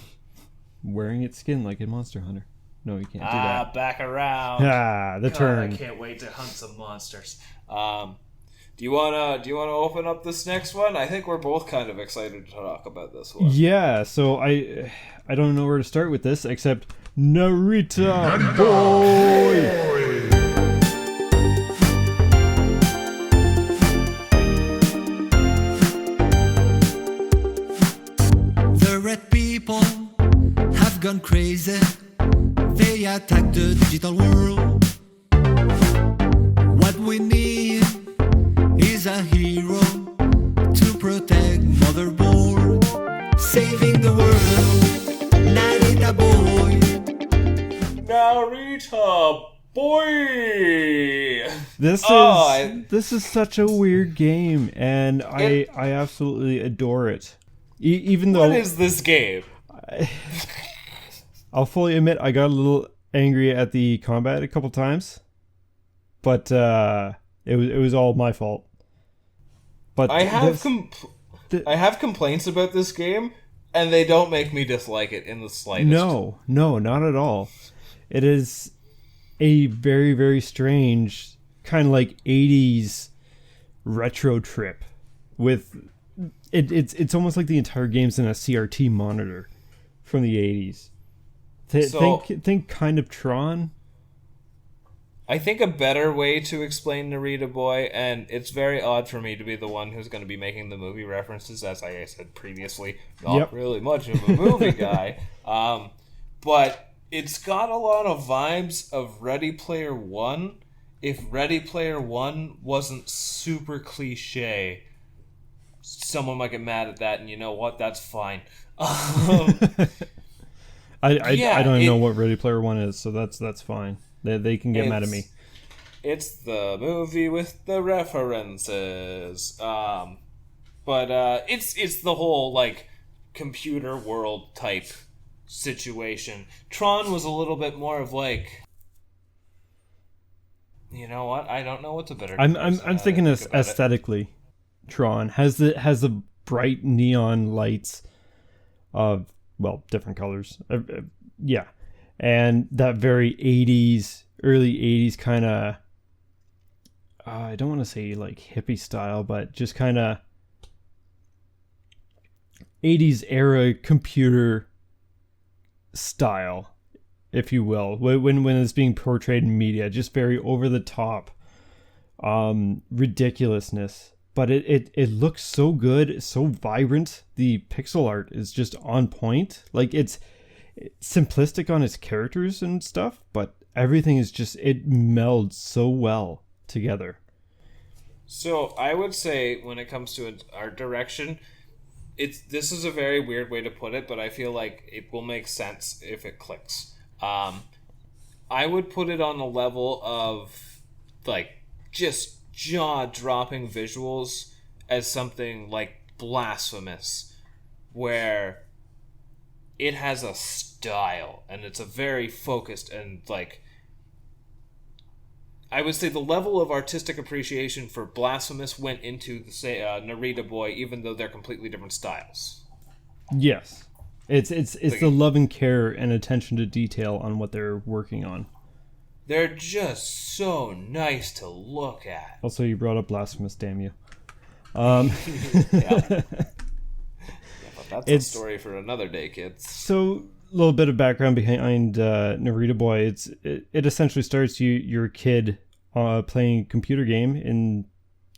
Wearing its skin like in Monster Hunter. No, you can't do that. Back around. The turn. I can't wait to hunt some monsters. Do you wanna open up this next one? I think we're both kind of excited to talk about this one. Yeah, so I don't know where to start with this except Narita Boy. The red people have gone crazy. They attack the digital world. What we need is a hero to protect motherboard, saving the world. Narita Boy. Narita Boy. This is such a weird game, and I absolutely adore it. Even though what is this game? I'll fully admit I got a little angry at the combat a couple times, but it was all my fault. But I have complaints about this game, and they don't make me dislike it in the slightest. No, not at all. It is a very, very strange kind of like 80s retro trip with it's almost like the entire game's in a CRT monitor from the 80s. Think kind of Tron. I think a better way to explain Narita Boy, and it's very odd for me to be the one who's going to be making the movie references, as I said previously, not really much of a movie guy, but it's got a lot of vibes of Ready Player One. If Ready Player One wasn't super cliche, someone might get mad at that, and you know what? That's fine. I don't even know what Ready Player One is, so that's fine. They can get mad at me. It's the movie with the references. But it's the whole like computer world type situation. Tron was a little bit more of like, you know what? I don't know what to better. I'm thinking aesthetically. Tron has the bright neon lights of different colors. Yeah. And that very 80s, early 80s kind of, I don't want to say like hippie style, but just kind of 80s era computer style, if you will, when it's being portrayed in media, just very over the top ridiculousness. But it looks so good, it's so vibrant. The pixel art is just on point. Like it's simplistic on its characters and stuff, but everything is just, it melds so well together. So I would say when it comes to art direction, this is a very weird way to put it, but I feel like it will make sense if it clicks. I would put it on the level of like just jaw-dropping visuals as something like Blasphemous, where it has a style and it's a very focused and like, I would say the level of artistic appreciation for Blasphemous went into the Narita Boy, even though they're completely different styles. Yes, it's like, the love and care and attention to detail on what they're working on. They're just so nice to look at. Also, you brought up Blasphemous, damn you. Yeah, but that's a story for another day, kids. So, a little bit of background behind Narita Boy. It essentially starts you're a kid playing a computer game in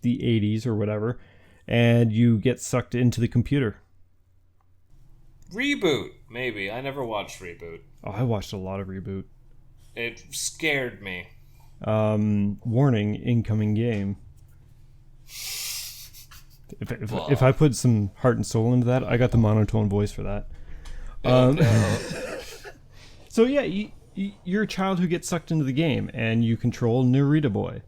the 80s or whatever, and you get sucked into the computer. Reboot, maybe. I never watched Reboot. Oh, I watched a lot of Reboot. It scared me. Warning, incoming game. If I put some heart and soul into that, I got the monotone voice for that. No. So yeah, you're a child who gets sucked into the game, and you control Narita Boy.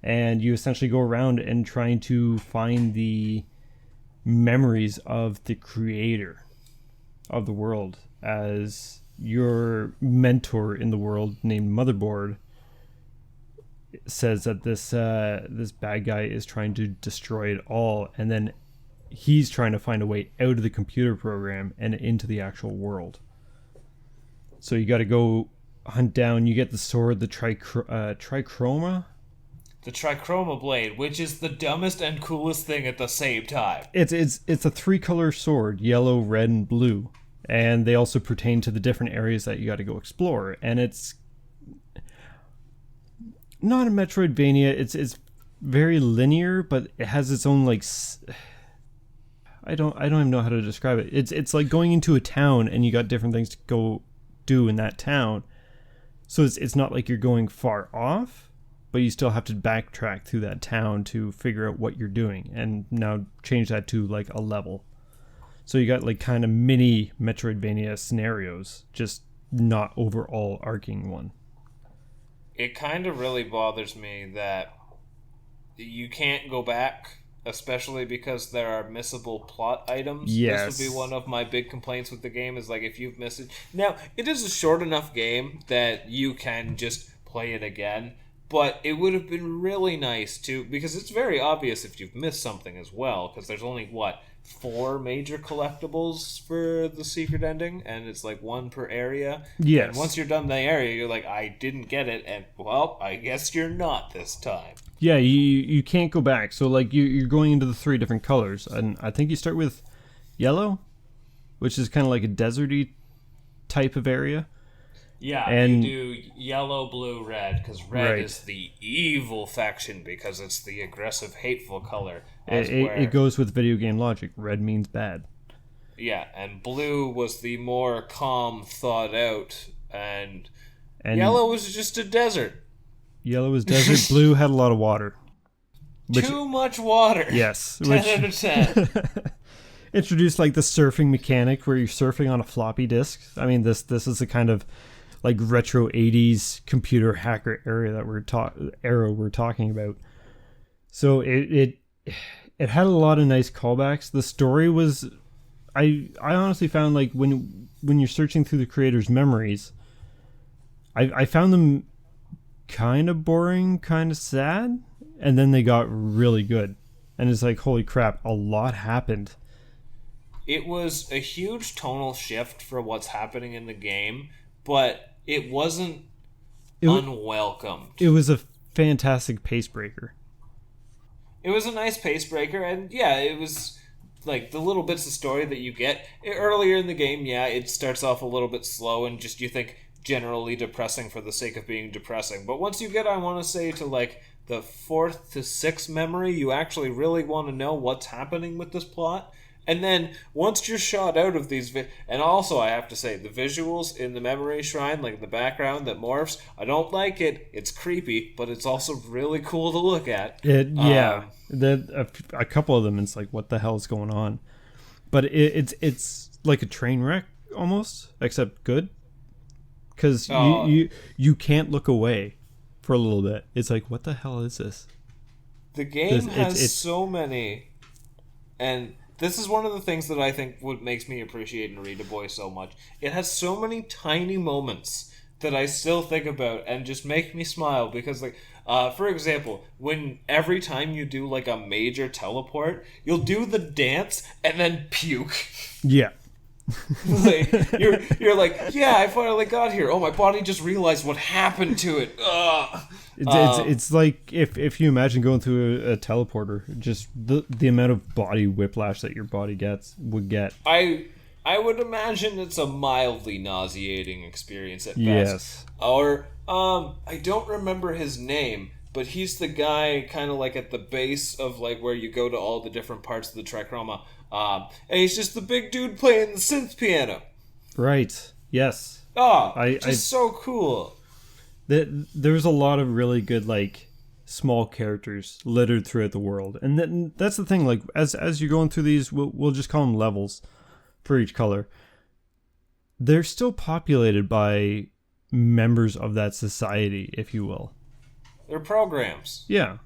And you essentially go around and trying to find the memories of the creator of the world, as your mentor in the world named Motherboard says that this bad guy is trying to destroy it all, and then he's trying to find a way out of the computer program and into the actual world. So you got to go hunt down. You get the sword, the trichroma. The trichroma blade, which is the dumbest and coolest thing at the same time. It's a 3-color sword: yellow, red, and blue, and they also pertain to the different areas that you got to go explore. And it's not a Metroidvania. It's very linear, but it has its own like. I don't even know how to describe it. It's like going into a town and you got different things to go do in that town. So it's not like you're going far off, but you still have to backtrack through that town to figure out what you're doing, and now change that to like a level. So you got like kind of mini Metroidvania scenarios, just not overall arcing one. It kind of really bothers me that you can't go back, especially because there are missable plot items. Yes. This would be one of my big complaints with the game, is like if you've missed it. Now, it is a short enough game that you can just play it again, but it would have been really nice to, because it's very obvious if you've missed something as well, because there's only, 4 major collectibles for the secret ending, and it's like 1 per area. Yes. And once you're done the area, you're like, I didn't get it, and, well, I guess you're not this time. Yeah, you can't go back. So like you're going into the 3 different colors, and I think you start with yellow, which is kind of like a deserty type of area. Yeah, and you do yellow, blue, red, because red right. is the evil faction because it's the aggressive, hateful color. It goes with video game logic. Red means bad. Yeah, and blue was the more calm, thought out, and yellow was just a desert. Yellow was desert. Blue had a lot of water. Too much water. Yes. 10 out of 10. Introduced like the surfing mechanic where you're surfing on a floppy disk. I mean, this is the kind of like retro 80s computer hacker area that we're talking about. So it had a lot of nice callbacks. The story was, I honestly found like when you're searching through the creator's memories, I found them kind of boring, kind of sad, and then they got really good. And it's like, holy crap, a lot happened. It was a huge tonal shift for what's happening in the game, but it wasn't unwelcomed. It was a fantastic pace breaker. It was a nice pace breaker, and yeah, it was like the little bits of story that you get earlier in the game. Yeah, it starts off a little bit slow and just, you think, generally depressing for the sake of being depressing. But once you get, I want to say, to like the 4th to 6th memory, you actually really want to know what's happening with this plot. And then once you're shot out of these, and also I have to say, the visuals in the memory shrine, like the background that morphs, I don't like it. It's creepy, but it's also really cool to look at. A couple of them, it's like, what the hell is going on? But it's like a train wreck almost, except good, because you can't look away for a little bit. It's like, what the hell is this? The game has so many, and this is one of the things that I think what makes me appreciate Narita Boy so much. It has so many tiny moments that I still think about and just make me smile, because, like, for example, when every time you do like a major teleport, you'll do the dance and then puke. Yeah. Like, you're like, yeah, I finally got here. Oh, my body just realized what happened to it. Ugh. It's like if you imagine going through a teleporter, just the amount of body whiplash that your body would get. I would imagine it's a mildly nauseating experience at best. Yes. Or I don't remember his name, but he's the guy kind of like at the base of like where you go to all the different parts of the trichroma. And he's just the big dude playing the synth piano. Right. Yes. Oh, so cool. There's a lot of really good like small characters littered throughout the world, and that's the thing. Like as you're going through these, we'll just call them levels for each color. They're still populated by members of that society, if you will. They're programs. Yeah.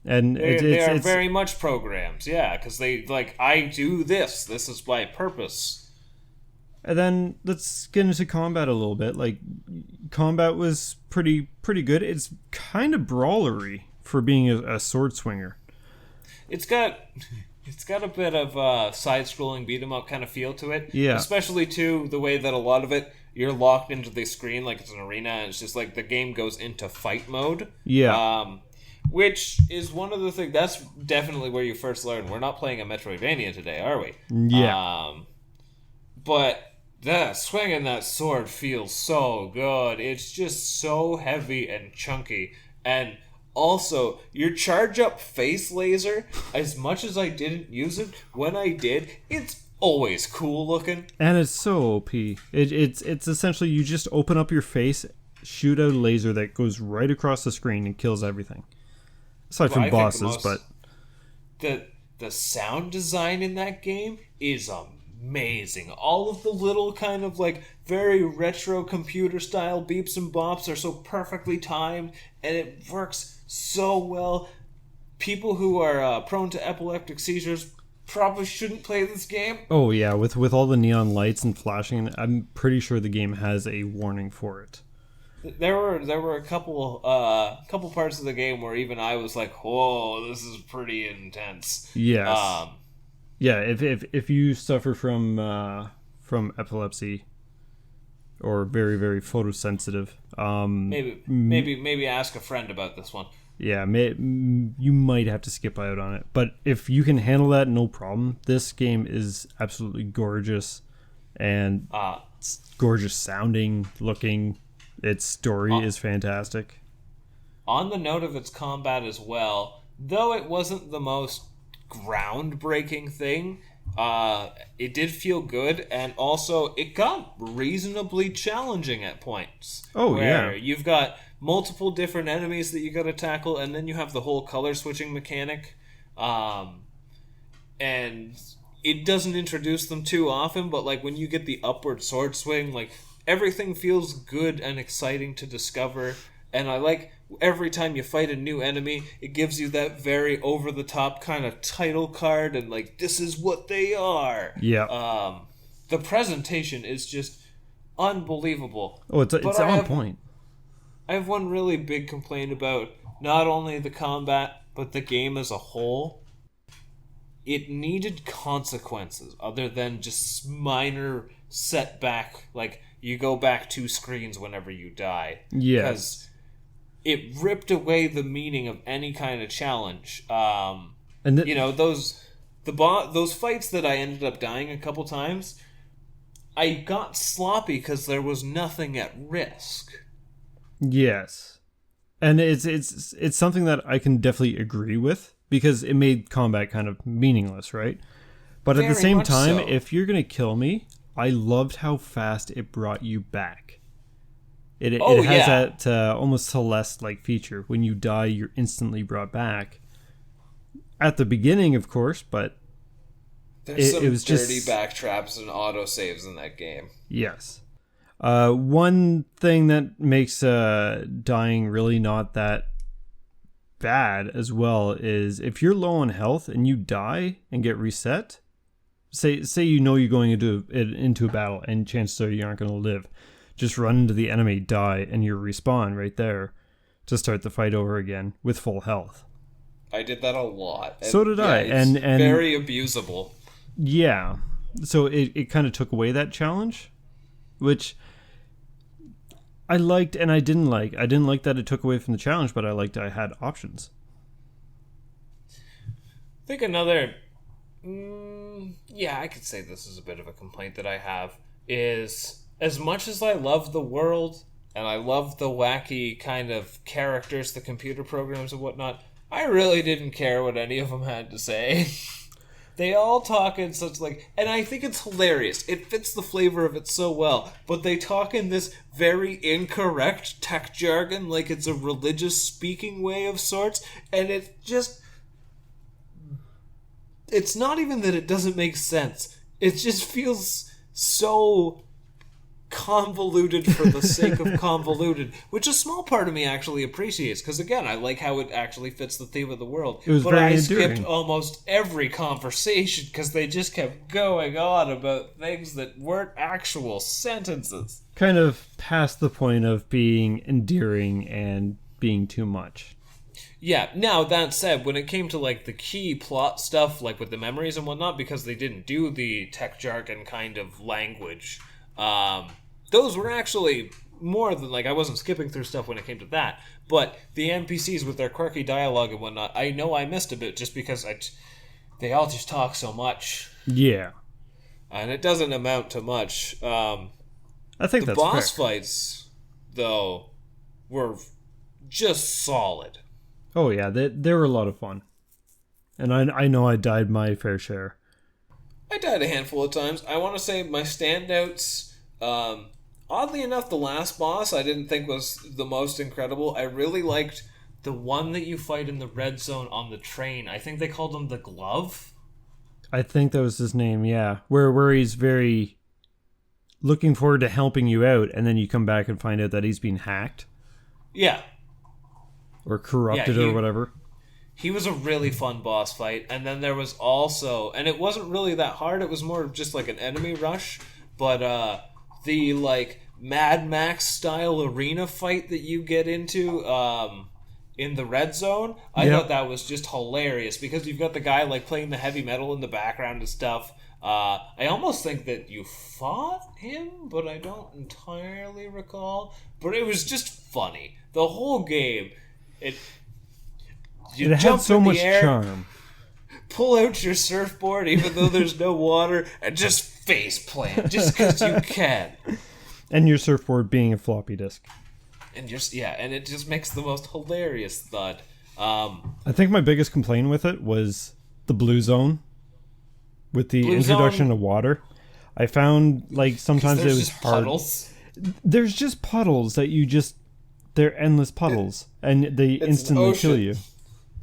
And they are very much programs, yeah, because they, like, I do this. This is my purpose. And then let's get into combat a little bit. Like, combat was pretty good. It's kind of brawlery for being a sword swinger. It's got a bit of side-scrolling beat-em-up kind of feel to it. Yeah. Especially, too, the way that a lot of it, you're locked into the screen like it's an arena, and it's just like the game goes into fight mode. Yeah. Which is one of the things, that's definitely where you first learn. We're not playing a Metroidvania today, are we? Yeah. But swinging that sword feels so good. It's just so heavy and chunky. And also, your charge up face laser, as much as I didn't use it, when I did, it's always cool looking. And it's so OP. It's essentially you just open up your face, shoot out a laser that goes right across the screen and kills everything. Aside from bosses, but the sound design in that game is amazing. All of the little kind of like very retro computer style beeps and bops are so perfectly timed, and it works so well. People who are prone to epileptic seizures probably shouldn't play this game. Oh yeah, with all the neon lights and flashing, I'm pretty sure the game has a warning for it. There were a couple parts of the game where even I was like, "Whoa, this is pretty intense." Yes. Yeah. If you suffer from epilepsy or very very photosensitive, maybe ask a friend about this one. Yeah, you might have to skip out on it. But if you can handle that, no problem. This game is absolutely gorgeous and gorgeous sounding, looking. Its story is fantastic. On the note of its combat as well, though it wasn't the most groundbreaking thing, it did feel good, and also it got reasonably challenging at points. Oh, where yeah. You've got multiple different enemies that you got to tackle, and then you have the whole color switching mechanic. And it doesn't introduce them too often, but like when you get the upward sword swing, like everything feels good and exciting to discover, and I like every time you fight a new enemy, it gives you that very over-the-top kind of title card, and like, this is what they are. Yeah. The presentation is just unbelievable. Oh, it's on point. I have one really big complaint about not only the combat, but the game as a whole. It needed consequences other than just minor setback, like you go back 2 screens whenever you die. Yes. Because it ripped away the meaning of any kind of challenge. Those fights that I ended up dying a couple times, I got sloppy because there was nothing at risk. Yes. And it's something that I can definitely agree with, because it made combat kind of meaningless, right? But at the same time, if you're going to kill me, I loved how fast it brought you back. It has that almost Celeste-like feature. When you die, you're instantly brought back. At the beginning, of course, but There's some was dirty just backtraps and autosaves in that game. Yes. One thing that makes dying really not that bad as well is if you're low on health and you die and get reset, say you know you're going into a battle and chances are you aren't going to live, just run into the enemy, die, and you respawn right there to start the fight over again with full health. I did that a lot. So did I. It's and very abusable. Yeah. So it kind of took away that challenge, which I liked and I didn't like. I didn't like that it took away from the challenge, but I liked I had options. I think another... I could say this is a bit of a complaint that I have, is as much as I love the world and I love the wacky kind of characters, the computer programs and whatnot, I really didn't care what any of them had to say. they all talk in such like, and I think it's hilarious. It fits the flavor of it so well, but they talk in this very incorrect tech jargon, like it's a religious speaking way of sorts, and it just, it's not even that it doesn't make sense. It just feels so convoluted for the sake of convoluted, which a small part of me actually appreciates, because again, I like how it actually fits the theme of the world. It was but very I endearing. skipped almost every conversation because they just kept going on about things that weren't actual sentences. Kind of past the point of being endearing and being too much. Yeah, now that said, when it came to like the key plot stuff, like with the memories and whatnot, because they didn't do the tech jargon kind of language, those were actually more than, like, I wasn't skipping through stuff when it came to that, but the NPCs with their quirky dialogue and whatnot, I know I missed a bit just because they all just talk so much. Yeah. And it doesn't amount to much. I think the that's boss fair. fights, though, were just solid. Oh, yeah, they were a lot of fun. And I know I died my fair share. I died a handful of times. I want to say my standouts, oddly enough, the last boss I didn't think was the most incredible. I really liked the one that you fight in the red zone on the train. I think they called him the Glove. I think that was his name, yeah. Where he's very looking forward to helping you out, and then you come back and find out that he's been hacked. Yeah. Or corrupted Yeah, or whatever. He was a really fun boss fight. And then there was also, and it wasn't really that hard, it was more of just like an enemy rush, but the like Mad Max style arena fight that you get into in the red zone, I thought that was just hilarious because you've got the guy like playing the heavy metal in the background and stuff. I almost think that you fought him, but I don't entirely recall. But it was just funny. The whole game, It had so much charm. Pull out your surfboard even though there's no water, and just face plant just because you can. And your surfboard being a floppy disk. And and it just makes the most hilarious thud. I think my biggest complaint with it was the blue zone. With the introduction of water. I found like sometimes it was hard. Puddles. There's just puddles that you just, they're endless puddles. And they instantly kill you.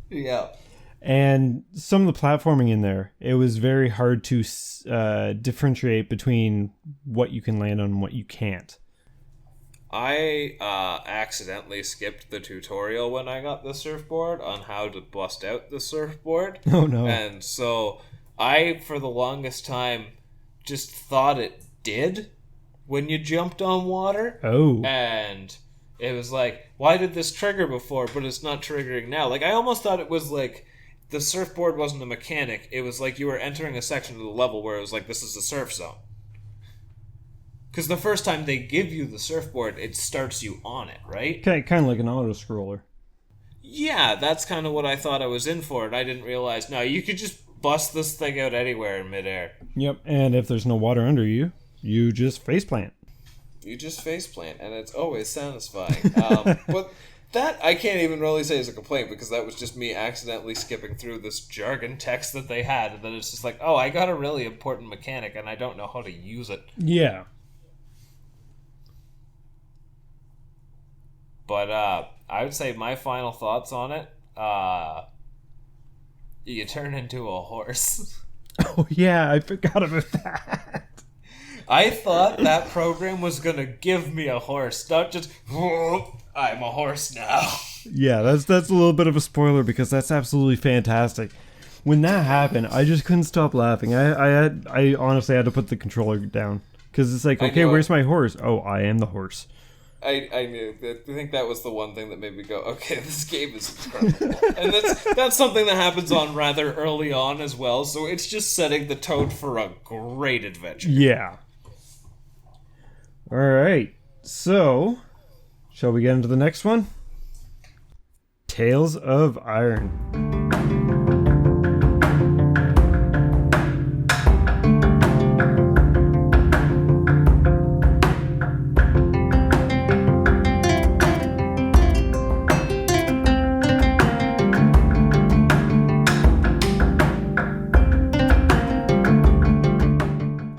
Yeah. And some of the platforming in there, it was very hard to differentiate between what you can land on and what you can't. I accidentally skipped the tutorial when I got the surfboard on how to bust out the surfboard. Oh no. And so I, for the longest time, just thought it did when you jumped on water. Oh. And it was like, why did this trigger before, but it's not triggering now? Like, I almost thought it was like the surfboard wasn't a mechanic. It was like you were entering a section of the level where it was like, this is a surf zone. Because the first time they give you the surfboard, it starts you on it, right? Okay, kind of like an auto-scroller. Yeah, that's kind of what I thought I was in for, and I didn't realize, no, you could just bust this thing out anywhere in midair. Yep, and if there's no water under you, you just faceplant. You just faceplant, and it's always satisfying. But that I can't even really say is a complaint, because that was just me accidentally skipping through this jargon text that they had, and then it's just like, oh, I got a really important mechanic, and I don't know how to use it. Yeah. But I would say my final thoughts on it, you turn into a horse. Oh yeah, I forgot about that. I thought that program was going to give me a horse, not just, I'm a horse now. Yeah, that's a little bit of a spoiler because that's absolutely fantastic. When that happened, I just couldn't stop laughing. I honestly had to put the controller down because it's like, okay, where's my horse? Oh, I am the horse. I knew. I think that was the one thing that made me go, okay, this game is incredible. And that's something that happens on rather early on as well, so it's just setting the tone for a great adventure. Yeah. Alright, so, shall we get into the next one? Tales of Iron.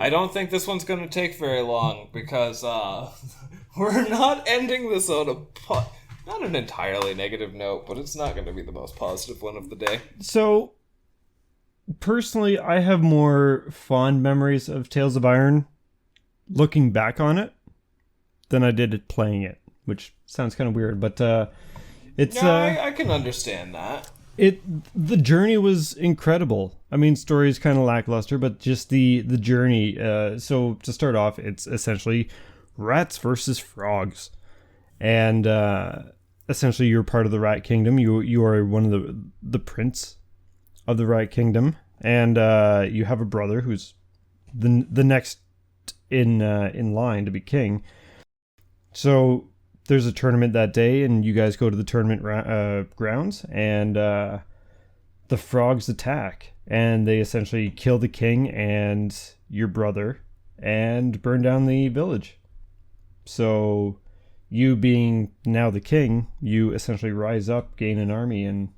I don't think this one's going to take very long because we're not ending this on not an entirely negative note, but it's not going to be the most positive one of the day. So, personally, I have more fond memories of Tales of Iron looking back on it than I did playing it, which sounds kind of weird, but it's... Yeah, I can understand that. The journey was incredible. I mean, story is kind of lackluster, but just the journey. So to start off, it's essentially rats versus frogs, and essentially you're part of the Rat Kingdom. You are one of the prince of the Rat Kingdom, and you have a brother who's the next in line to be king. So there's a tournament that day, and you guys go to the tournament grounds, and the frogs attack, and they essentially kill the king and your brother and burn down the village. So you being now the king, you essentially rise up, gain an army, and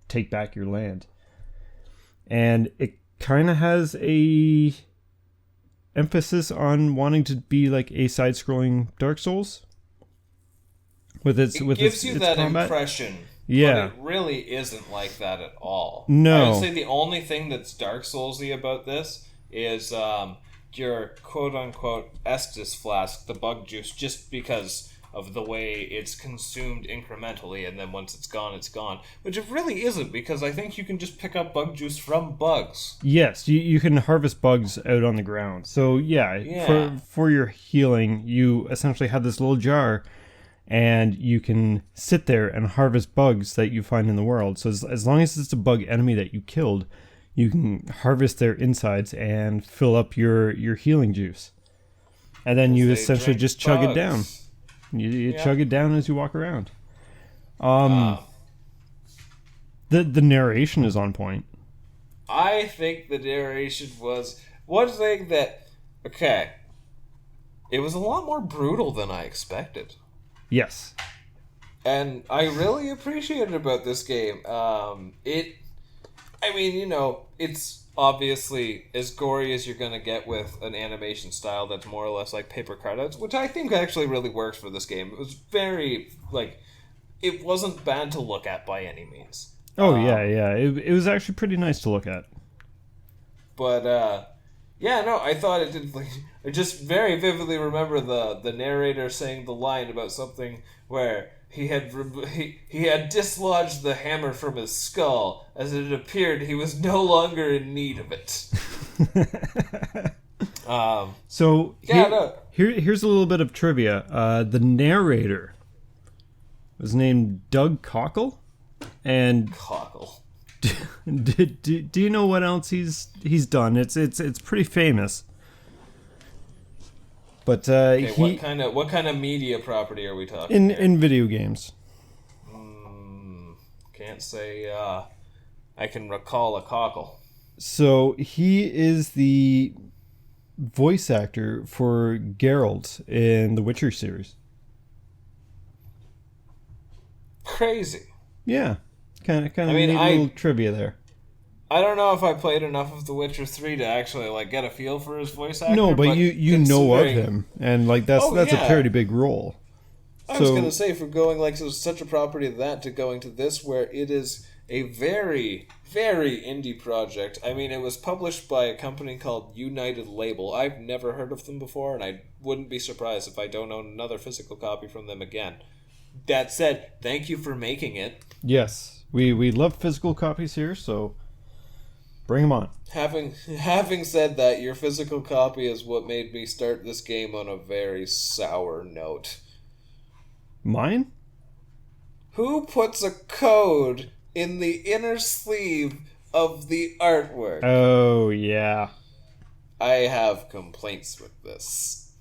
take back your land. And it kind of has a emphasis on wanting to be like a side-scrolling Dark Souls. It gives you that combat. impression, yeah. But it really isn't like that at all. No. I would say the only thing that's Dark Souls-y about this is your quote-unquote Estus flask, the bug juice, just because of the way it's consumed incrementally, and then once it's gone. Which it really isn't, because I think you can just pick up bug juice from bugs. Yes, you can harvest bugs out on the ground. So yeah. For your healing, you essentially have this little jar, and you can sit there and harvest bugs that you find in the world. So as long as it's a bug enemy that you killed, you can harvest their insides and fill up your healing juice. And then you essentially just chug it down. You chug it down as you walk around. The narration is on point. I think the narration was one thing that... Okay. It was a lot more brutal than I expected. Yes. And I really appreciated about this game. It's obviously as gory as you're going to get with an animation style that's more or less like paper cutouts, which I think actually really works for this game. It was very, it wasn't bad to look at by any means. Oh, yeah. It was actually pretty nice to look at. But, I thought it did, I just very vividly remember the narrator saying the line about something where he had dislodged the hammer from his skull, as it appeared he was no longer in need of it. Here's a little bit of trivia. The narrator was named Doug Cockle, and Cockle. do you know what else he's done? It's pretty famous. But what kind of media property are we talking? In video games. Can't say I can recall a cockle. So he is the voice actor for Geralt in the Witcher series. Crazy. Yeah, kind of little trivia there. I don't know if I played enough of The Witcher 3 to actually get a feel for his voice actor. No, but you know of him, and that's a pretty big role. I was gonna say, from going such a property to going to this, where it is a very, very indie project. I mean, it was published by a company called United Label. I've never heard of them before, and I wouldn't be surprised if I don't own another physical copy from them again. That said, thank you for making it. Yes, we love physical copies here, so bring them on. Having said that, your physical copy is what made me start this game on a very sour note. Mine? Who puts a code in the inner sleeve of the artwork? Oh, yeah. I have complaints with this.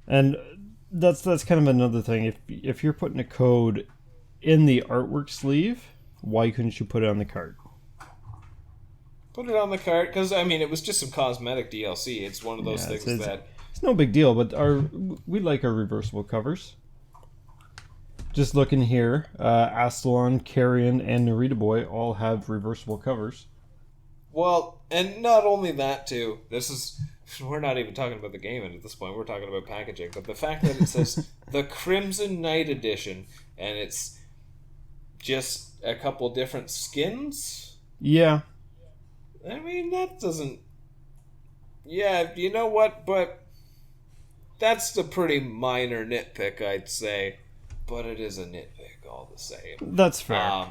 And that's kind of another thing. If you're putting a code in the artwork sleeve, why couldn't you put it on the cart? Put it on the cart, because, it was just some cosmetic DLC. It's one of those things that... It's no big deal, but we like our reversible covers. Just looking here, Astalon, Carrion, and Narita Boy all have reversible covers. Well, and not only that, too. This is... we're not even talking about the game at this point. We're talking about packaging. But the fact that it says the Crimson Knight Edition, and it's just a couple different skins. Yeah. I mean, that doesn't. Yeah, you know what? But that's a pretty minor nitpick, I'd say. But it is a nitpick all the same. That's fair.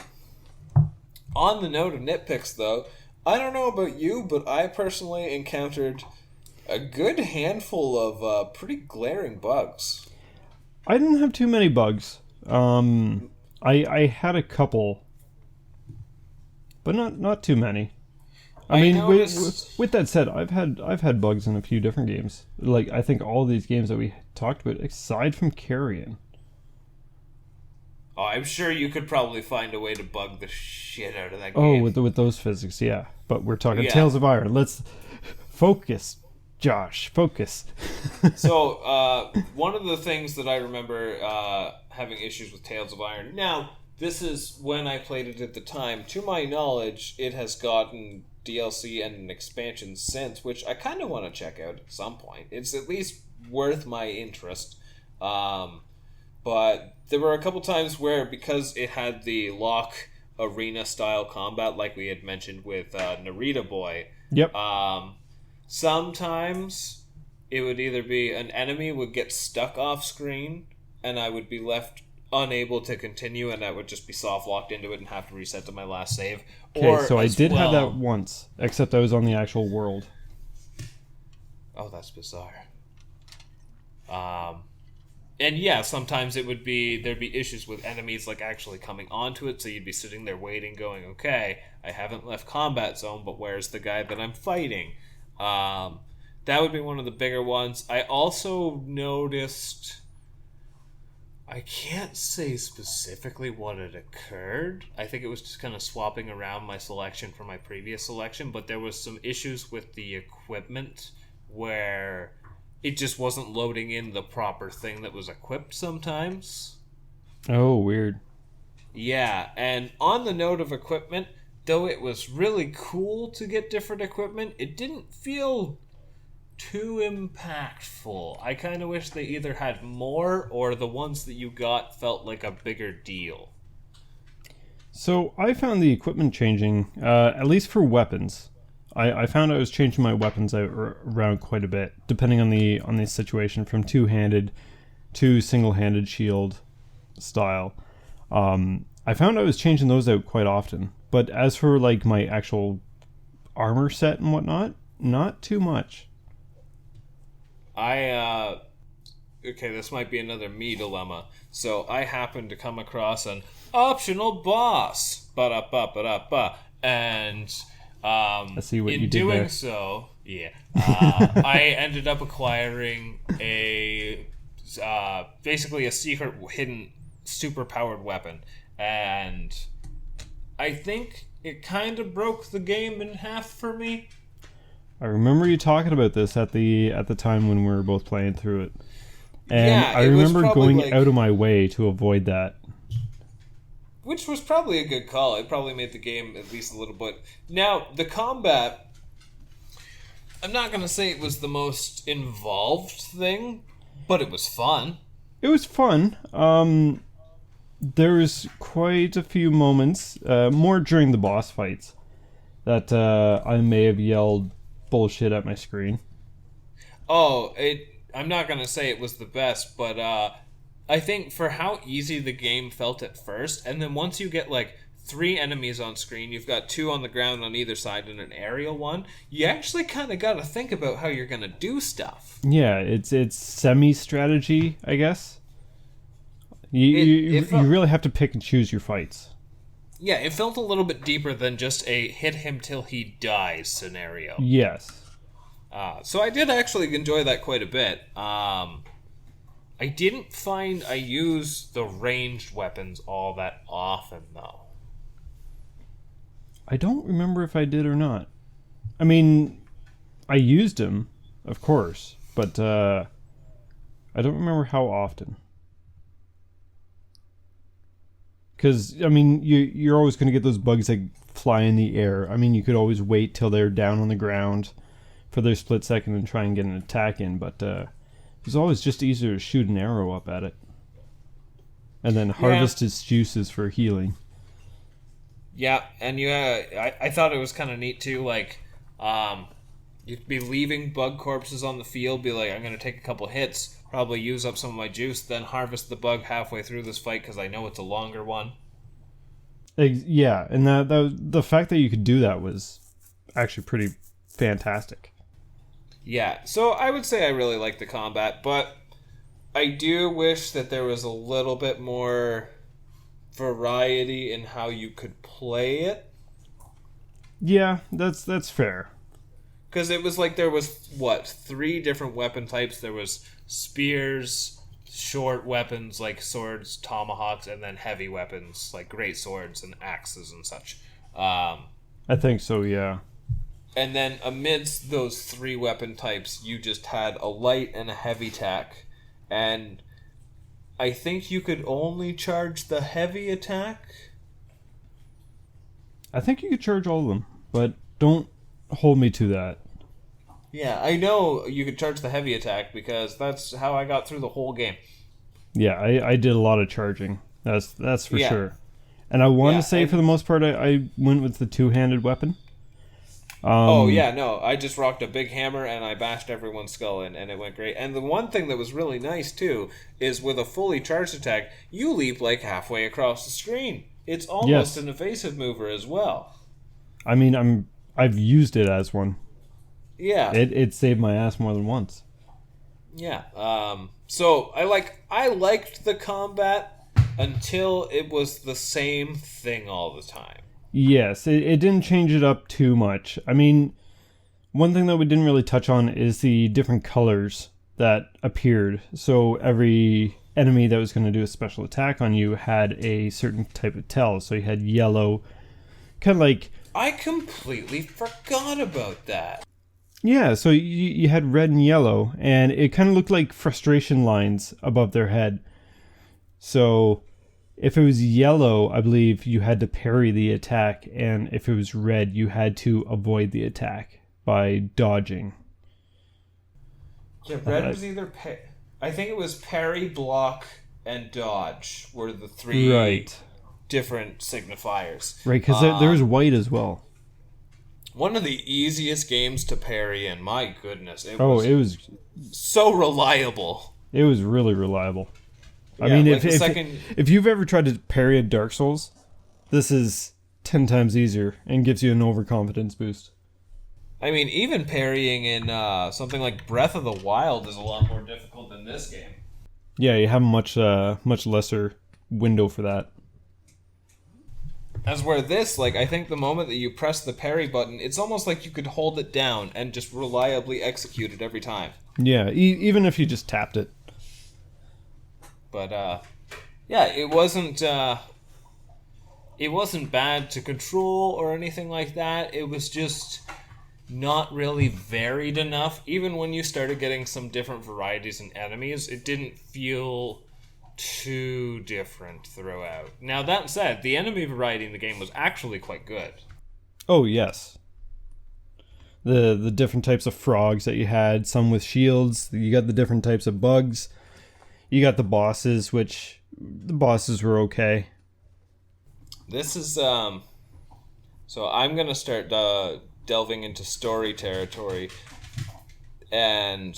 On the note of nitpicks, though, I don't know about you, but I personally encountered a good handful of pretty glaring bugs. I didn't have too many bugs. I had a couple, but not too many. I mean, with that said, I've had bugs in a few different games. Like, I think all of these games that we talked about, aside from Carrion. Oh, I'm sure you could probably find a way to bug the shit out of that game. Oh, with those physics, yeah. But we're talking Tales of Iron. Let's focus, Josh. Focus. So, one of the things that I remember having issues with Tales of Iron. Now, this is when I played it at the time. To my knowledge, it has gotten DLC and an expansion since, which I kind of want to check out at some point. It's at least worth my interest. But there were a couple times where, because it had the lock arena style combat, like we had mentioned with Narita Boy. Yep. Sometimes it would either be an enemy would get stuck off screen, and I would be left unable to continue, and I would just be soft locked into it and have to reset to my last save. Okay, so I did have that once, except I was on the actual world. Oh, that's bizarre. And yeah, sometimes there'd be issues with enemies like actually coming onto it, so you'd be sitting there waiting, going, okay, I haven't left combat zone, but where's the guy that I'm fighting? That would be one of the bigger ones. I also noticed, I can't say specifically what had occurred. I think it was just kind of swapping around my selection from my previous selection, but there was some issues with the equipment where it just wasn't loading in the proper thing that was equipped sometimes. Oh, weird. Yeah, and on the note of equipment, though it was really cool to get different equipment, it didn't feel too impactful. I kind of wish they either had more, or the ones that you got felt like a bigger deal. So I found the equipment changing, at least for weapons. I found I was changing my weapons out around quite a bit, depending on the situation, from two-handed to single-handed shield style. I found I was changing those out quite often, but as for like my actual armor set and whatnot, not too much. Okay, this might be another me dilemma. So I happened to come across an optional boss, ba-da-ba-ba-da-ba, and I see what you did doing there. So, yeah, I ended up acquiring basically a secret hidden super powered weapon, and I think it kind of broke the game in half for me. I remember you talking about this at the time when we were both playing through it, and Yeah, I it was remember probably going out of my way to avoid that. Which was probably a good call. It probably made the game at least a little bit. Now, the combat, I'm not going to say it was the most involved thing, but it was fun. It was fun. There was quite a few moments, more during the boss fights, that I may have yelled bullshit at my screen. Oh, I'm not going to say it was the best, but I think for how easy the game felt at first, and then once you get like 3 enemies on screen, you've got 2 on the ground on either side and an aerial one, you actually kind of got to think about how you're going to do stuff. Yeah, it's semi-strategy, I guess. You really have to pick and choose your fights. Yeah, it felt a little bit deeper than just a hit him till he dies scenario. Yes. So I did actually enjoy that quite a bit. I didn't find I used the ranged weapons all that often, though. I don't remember if I did or not. I mean, I used them, of course, but I don't remember how often. Because, I mean, you're always going to get those bugs that fly in the air. I mean, you could always wait till they're down on the ground for their split second and try and get an attack in, but it was always just easier to shoot an arrow up at it. And then harvest its juices for healing. Yeah, and I thought it was kind of neat too, like, you'd be leaving bug corpses on the field, be like, I'm going to take a couple hits, probably use up some of my juice, then harvest the bug halfway through this fight because I know it's a longer one. Yeah, and the fact that you could do that was actually pretty fantastic. Yeah, so I would say I really like the combat, but I do wish that there was a little bit more variety in how you could play it. Yeah, that's fair. Because it was like there was, 3 different weapon types. There was spears, short weapons like swords, tomahawks, and then heavy weapons like great swords and axes and such. I think so, yeah. And then amidst those 3 weapon types, you just had a light and a heavy attack. And I think you could only charge the heavy attack. I think you could charge all of them, but don't hold me to that. Yeah, I know you could charge the heavy attack because that's how I got through the whole game. Yeah, I did a lot of charging. That's for sure. And I want to say, for the most part, I went with the two-handed weapon. I just rocked a big hammer and I bashed everyone's skull in, and it went great. And the one thing that was really nice, too, is with a fully charged attack, you leap like halfway across the screen. It's almost an evasive mover as well. I mean, I've used it as one. Yeah. It saved my ass more than once. Yeah. So I liked the combat until it was the same thing all the time. Yes, it didn't change it up too much. I mean, one thing that we didn't really touch on is the different colors that appeared. So every enemy that was going to do a special attack on you had a certain type of tell. So you had yellow, kind of like... I completely forgot about that. Yeah, so you had red and yellow, and it kind of looked like frustration lines above their head. So if it was yellow, I believe you had to parry the attack, and if it was red, you had to avoid the attack by dodging. Yeah, red was either... I think it was parry, block, and dodge were the 3 different signifiers. Right, because there's white as well. One of the easiest games to parry in, my goodness. It was so reliable. It was really reliable. Yeah, I mean, like if you've ever tried to parry a Dark Souls, this is 10 times easier and gives you an overconfidence boost. I mean, even parrying in something like Breath of the Wild is a lot more difficult than this game. Yeah, you have a much lesser window for that. As where this, I think the moment that you press the parry button, it's almost like you could hold it down and just reliably execute it every time. Yeah, even if you just tapped it. But, it wasn't bad to control or anything like that. It was just not really varied enough. Even when you started getting some different varieties in enemies, it didn't feel too different throughout. Now, that said, the enemy variety in the game was actually quite good. Oh, yes. The different types of frogs that you had, some with shields, you got the different types of bugs, you got the bosses, which the bosses were okay. This is, so I'm going to start delving into story territory, and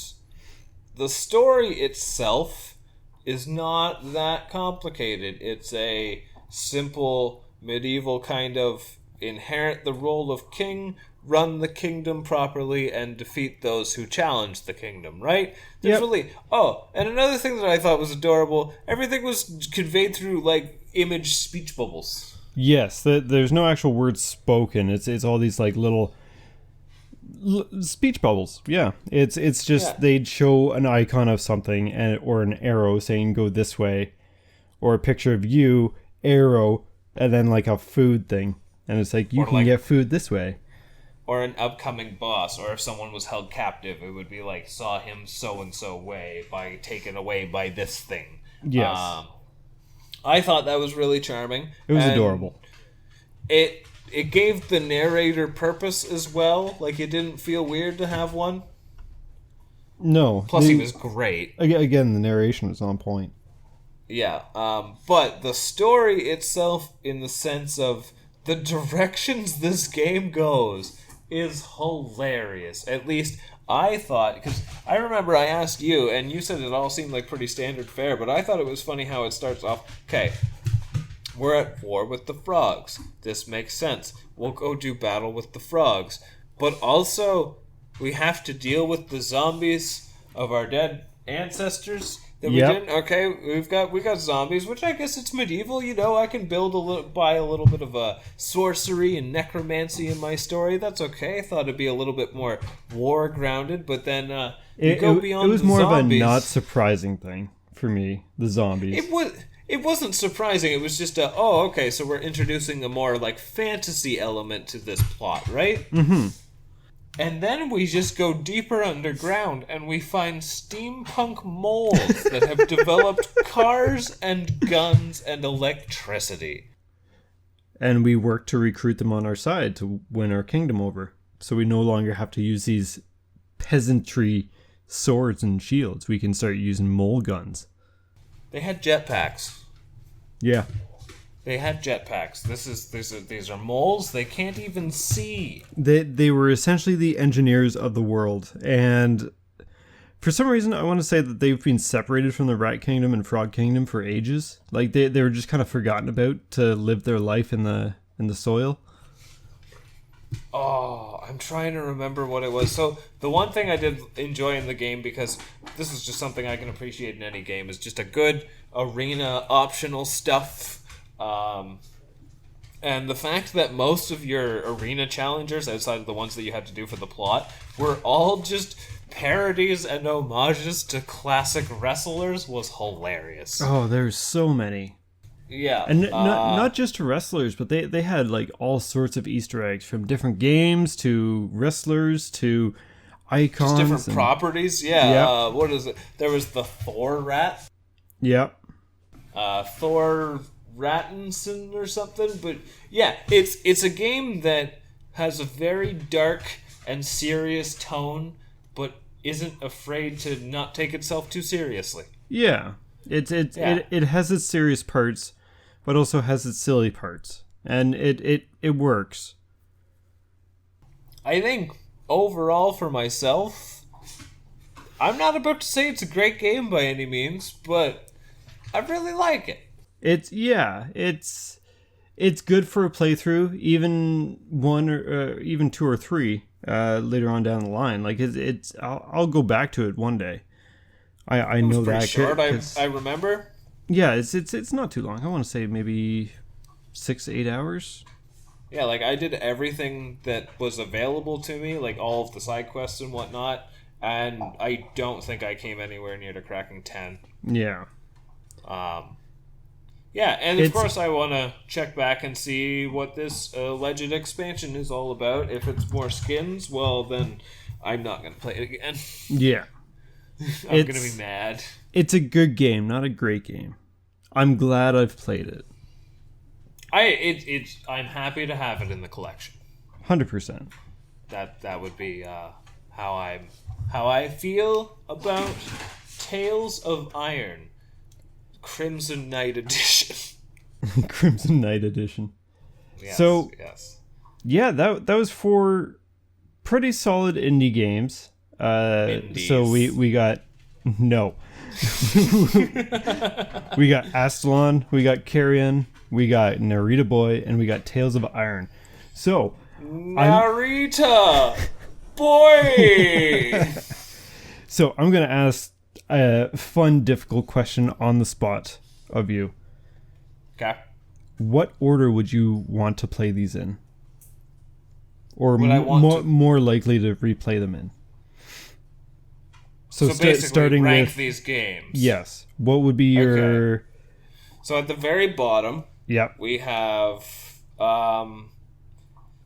the story itself is not that complicated. It's a simple medieval kind of inherit the role of king, run the kingdom properly, and defeat those who challenge the kingdom, right? There's and another thing that I thought was adorable, everything was conveyed through, image speech bubbles. Yes, there's no actual words spoken. It's all these, little speech bubbles. Yeah, it's just they'd show an icon of something or an arrow saying go this way, or a picture of you, arrow, and then a food thing, and it's you can get food this way, or an upcoming boss, or if someone was held captive, it would be saw him so and so way by taken away by this thing. Yes, I thought that was really charming. It was adorable. it gave the narrator purpose as well. Like, it didn't feel weird to have one. No. Plus, he was great. Again, the narration was on point. Yeah, but the story itself, in the sense of the directions this game goes, is hilarious. At least I thought, because I remember I asked you, and you said it all seemed like pretty standard fare, but I thought it was funny how it starts off, okay, we're at war with the frogs. This makes sense. We'll go do battle with the frogs. But also, we have to deal with the zombies of our dead ancestors that we didn't. Okay, we got zombies, which I guess it's medieval. You know, I can buy a little bit of a sorcery and necromancy in my story. That's okay. I thought it'd be a little bit more war grounded, but then you go beyond. It was the more zombies. of a not surprising thing for me. The zombies. It wasn't surprising. It was just okay, so we're introducing a more like fantasy element to this plot, right? Mm-hmm. And then we just go deeper underground and we find steampunk moles that have developed cars and guns and electricity. And we work to recruit them on our side to win our kingdom over. So we no longer have to use these peasantry swords and shields. We can start using mole guns. They had jetpacks. Yeah. They had jetpacks. These are moles. They can't even see. They were essentially the engineers of the world. And for some reason, I want to say that they've been separated from the Rat Kingdom and Frog Kingdom for ages. Like they were just kind of forgotten about to live their life in the soil. Oh, I'm trying to remember what it was. So the one thing I did enjoy in the game, because this is just something I can appreciate in any game, is just a good arena optional stuff. And the fact that most of your arena challengers, outside of the ones that you had to do for the plot, were all just parodies and homages to classic wrestlers was hilarious. Oh, there's so many. Yeah. And not just to wrestlers, but they had like all sorts of Easter eggs, from different games to wrestlers to icons. Just different properties. Yeah. What is it? There was the Thor rat. Yep. Thor Rattinson or something. But yeah, it's a game that has a very dark and serious tone, but isn't afraid to not take itself too seriously. Yeah. It has its serious parts, but also has its silly parts. And it works. I think overall for myself, I'm not about to say it's a great game by any means, but I really like it. It's good for a playthrough, even one or even two or three later on down the line. Like I'll go back to it one day. I know that. Short, I remember. Yeah, it's not too long. I want to say maybe 6 to 8 hours. Yeah, like I did everything that was available to me, like all of the side quests and whatnot, and I don't think I came anywhere near to cracking 10. Yeah. Yeah, and of course I want to check back and see what this alleged expansion is all about. If it's more skins, well then I'm not going to play it again. Yeah. I'm going to be mad. It's a good game, not a great game. I'm glad I've played it. I'm happy to have it in the collection. 100%. That would be how I feel about Tales of Iron, Crimson Knight Edition. Crimson Knight Edition. Yes, so yes. Yeah, that was 4 pretty solid indie games. So we got no. We got Astalon, we got Carrion, we got Narita Boy, and we got Tales of Iron. So Narita Boy. So I'm gonna ask a fun, difficult question on the spot of you. Okay. What order would you want to play these in? Or more likely to replay them in? So basically, starting rank with these games. Yes. What would be your? Okay. So at the very bottom, yep, we have.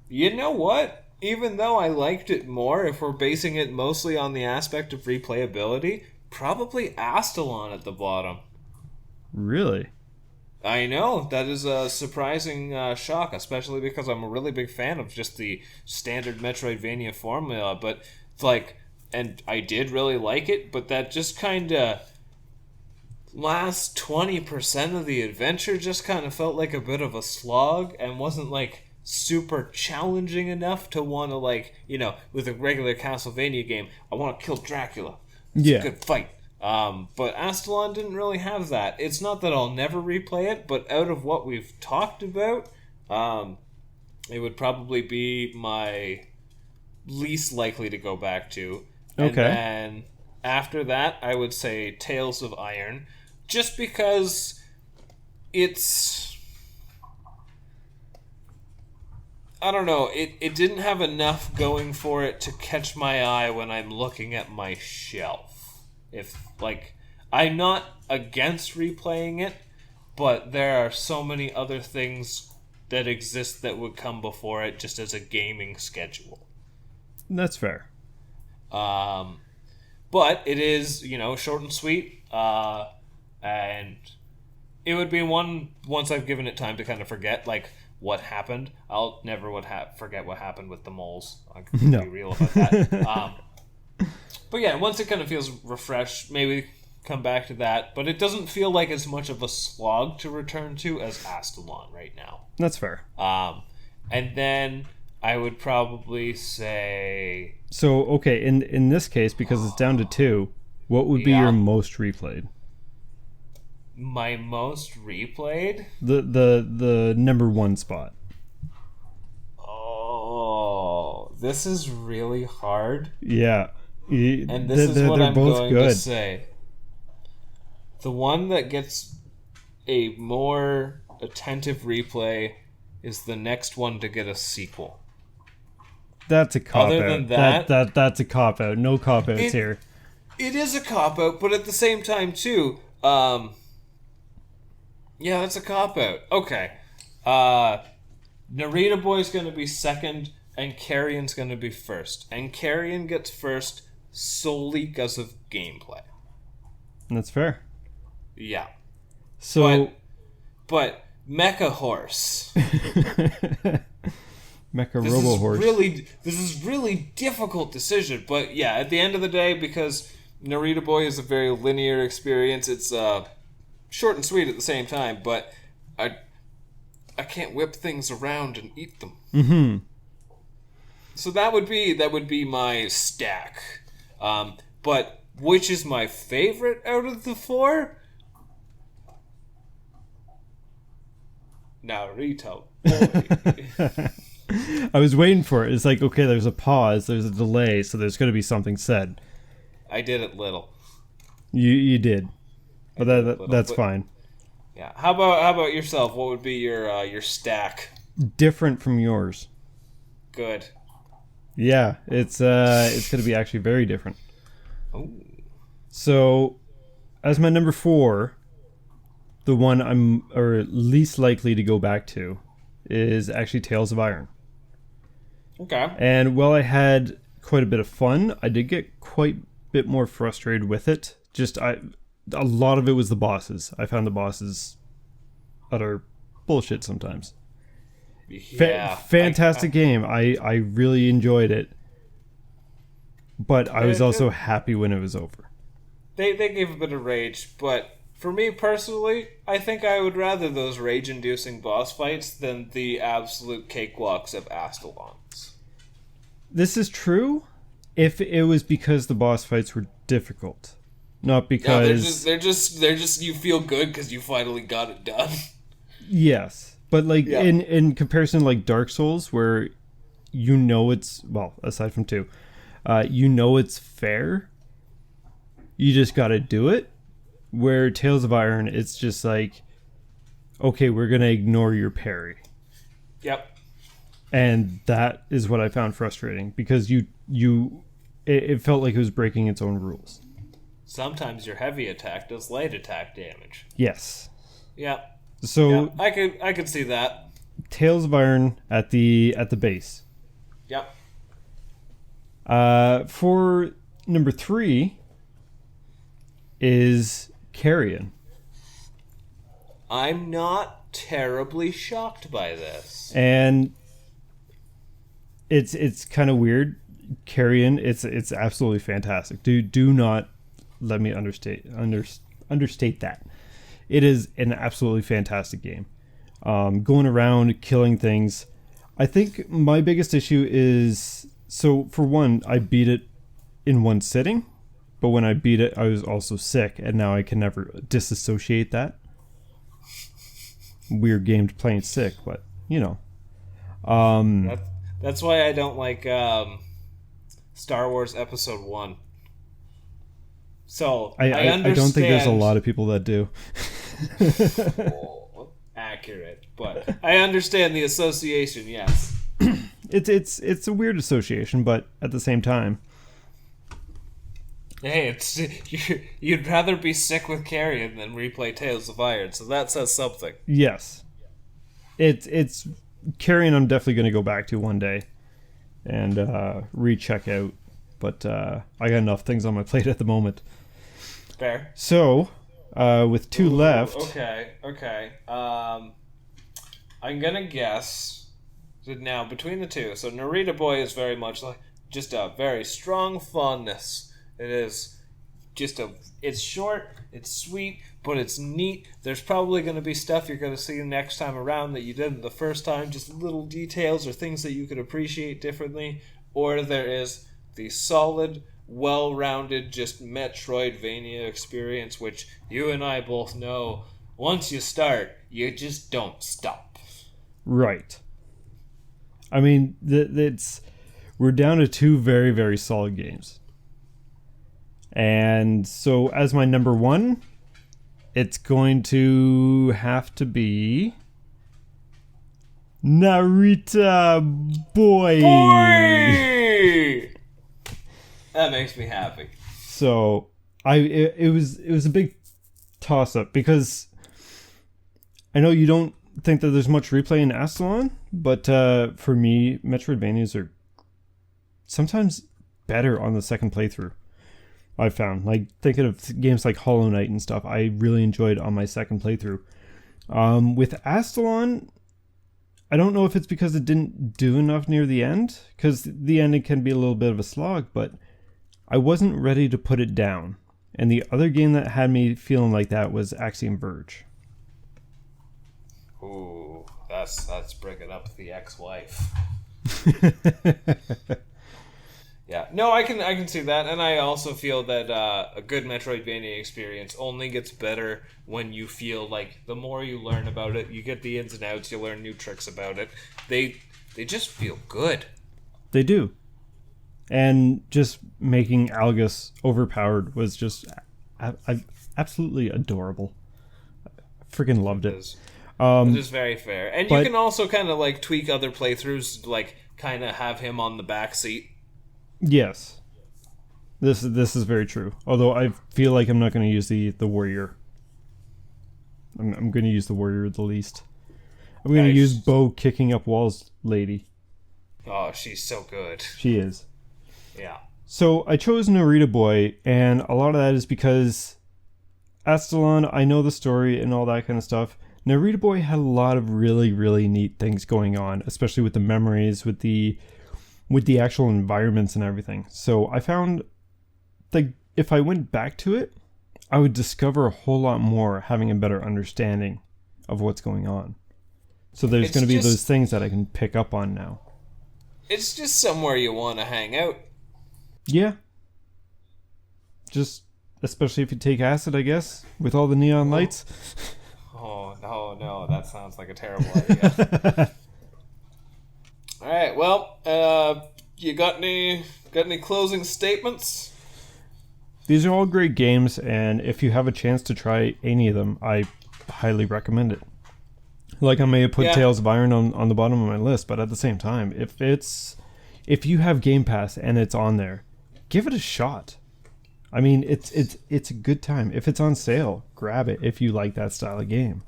You know what? Even though I liked it more, if we're basing it mostly on the aspect of replayability, probably Astalon at the bottom. Really? I know, that is a surprising shock, especially because I'm a really big fan of just the standard Metroidvania formula, but it's like, and I did really like it, but that just kind of last 20% of the adventure just kind of felt like a bit of a slog and wasn't like super challenging enough to want to, like, you know, with a regular Castlevania game, I want to kill Dracula. It's a good fight. But Astalon didn't really have that. It's not that I'll never replay it, but out of what we've talked about, it would probably be my least likely to go back to. And then after that, I would say Tales of Iron, just because it's... I don't know, it didn't have enough going for it to catch my eye when I'm looking at my shelf. If, like, I'm not against replaying it, but there are so many other things that exist that would come before it just as a gaming schedule. That's fair. But it is, you know, short and sweet, and it would be one, once I've given it time to kind of forget, like, what happened. I'll never forget what happened with the moles. I can be real about that. But yeah, once it kind of feels refreshed, maybe come back to that. But it doesn't feel like as much of a slog to return to as Astalon right now. That's fair. And then I would probably say... So, okay, in this case, because it's down to 2, what would be your most replayed? My most replayed? The number 1 spot. Oh, this is really hard. Yeah. And this is what I'm going to say. The one that gets a more attentive replay is the next one to get a sequel. That's a cop-out. Other than that... That's a cop-out. No cop-outs here. It is a cop-out, but at the same time, too... yeah, that's a cop-out. Okay. Narita Boy's going to be second, and Carrion's going to be first. And Carrion gets first solely because of gameplay. That's fair. Yeah. So... But Mecha Horse... Mecha Robo Horse. This is really difficult decision, but yeah, at the end of the day, because Narita Boy is a very linear experience, it's short and sweet at the same time, but I can't whip things around and eat them. Mm-hmm. So that would be my stack. But which is my favorite out of the 4? Narita Boy. I was waiting for it. It's like, okay, there's a pause, there's a delay, so there's going to be something said. I did it little. You did, but that's fine. Yeah. How about yourself? What would be your stack? Different from yours. Good. Yeah, it's going to be actually very different. Ooh. So, as my number 4, the one I'm least likely to go back to is actually Tales of Iron. Okay. And while I had quite a bit of fun, I did get quite a bit more frustrated with it. A lot of it was the bosses. I found the bosses utter bullshit sometimes. Yeah. Fantastic game. I really enjoyed it. But I was also happy when it was over. They gave a bit of rage, but for me personally, I think I would rather those rage-inducing boss fights than the absolute cakewalks of Astalon's. This is true if it was because the boss fights were difficult. Not because... No, they're just you feel good because you finally got it done. Yes. But like in comparison to like Dark Souls, where you know it's... Well, aside from 2, you know it's fair. You just gotta do it. Where Tales of Iron, it's just like, okay, we're going to ignore your parry. Yep. And that is what I found frustrating, because it felt like it was breaking its own rules. Sometimes your heavy attack does light attack damage. Yes. Yep. So yeah, I could see that. Tales of Iron at the base. Yep. For number 3 is Carrion. I'm not terribly shocked by this. And it's kind of weird. Carrion, it's absolutely fantastic. Do not let me understate that. It is an absolutely fantastic game. Going around killing things. I think my biggest issue is, so for one, I beat it in one sitting, but when I beat it, I was also sick, and now I can never disassociate that. Weird game playing sick, but you know. That's why I don't like Star Wars Episode 1. So I understand. I don't think there's a lot of people that do. Accurate, but I understand the association. Yes, it's a weird association, but at the same time, hey, you'd rather be sick with Carrion than replay Tales of Iron, so that says something. Yes, it's Carrion. I'm definitely going to go back to one day and recheck out, but I got enough things on my plate at the moment. Fair. So. With two left. Okay. I'm gonna guess that now between the two. So Narita Boy is very much like just a very strong fondness. It is just it's short, it's sweet, but it's neat. There's probably gonna be stuff you're gonna see next time around that you didn't the first time, just little details or things that you could appreciate differently. Or there is the solid, well-rounded, just Metroidvania experience, which you and I both know, once you start, you just don't stop. Right. I mean, we're down to two very, very solid games. And so, as my number one, it's going to have to be Narita Boy! That makes me happy. So it was a big toss up because I know you don't think that there's much replay in Astalon, but for me, Metroidvanias are sometimes better on the second playthrough. I've found, like, thinking of games like Hollow Knight and stuff, I really enjoyed on my second playthrough. With Astalon, I don't know if it's because it didn't do enough near the end, because the ending can be a little bit of a slog, but I wasn't ready to put it down. And the other game that had me feeling like that was Axiom Verge. Ooh, that's bringing up the ex-wife. Yeah, no, I can see that, and I also feel that a good Metroidvania experience only gets better when you feel like the more you learn about it, you get the ins and outs, you learn new tricks about it. They just feel good. They do. And just making Algus overpowered was just absolutely adorable. Freaking loved it. It is very fair. And you can also kind of like tweak other playthroughs, like kind of have him on the back seat. Yes. This is very true. Although I feel like I'm not going to use the warrior. I'm going to use the warrior the least. I'm going to use Bo kicking up walls lady. Oh, she's so good. She is. Yeah. So I chose Narita Boy, and a lot of that is because Astalon, I know the story and all that kind of stuff. Narita Boy had a lot of really, really neat things going on, especially with the memories, with the actual environments and everything. So I found that if I went back to it, I would discover a whole lot more, having a better understanding of what's going on. So there's going to be those things that I can pick up on now. It's just somewhere you want to hang out. Yeah. Just, especially if you take acid, I guess, with all the neon lights. Oh, no, that sounds like a terrible idea. All right, well, you got any closing statements? These are all great games, and if you have a chance to try any of them, I highly recommend it. Like, I may have put Tales of Iron on the bottom of my list, but at the same time, if you have Game Pass and it's on there, give it a shot. I mean, it's a good time. If it's on sale, grab it if you like that style of game.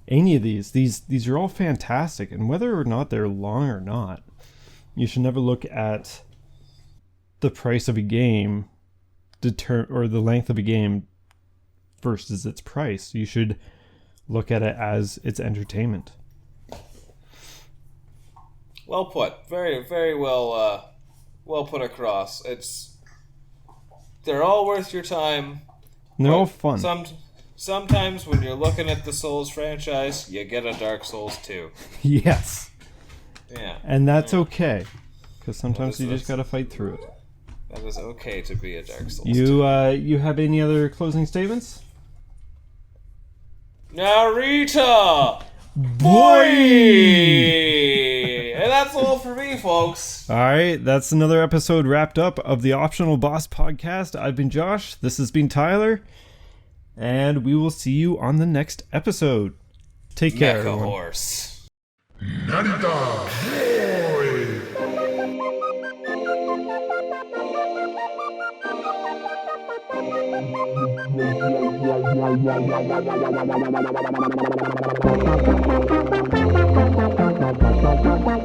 Any of these are all fantastic, and whether or not they're long or not, you should never look at the price of a game or the length of a game versus its price. You should look at it as it's entertainment. Well put. Very, very well put across. They're all worth your time. And they're all fun. Sometimes when you're looking at the Souls franchise, you get a Dark Souls 2. Yes. Yeah. And that's okay. Because sometimes you just gotta fight through it. That is okay to be a Dark Souls 2. You have any other closing statements? Narita Boy! And that's all for me, folks. All right, that's another episode wrapped up of the Optional Boss Podcast. I've been Josh. This has been Tyler. And we will see you on the next episode. Take care, Mecha everyone. Horse. Narita Boy!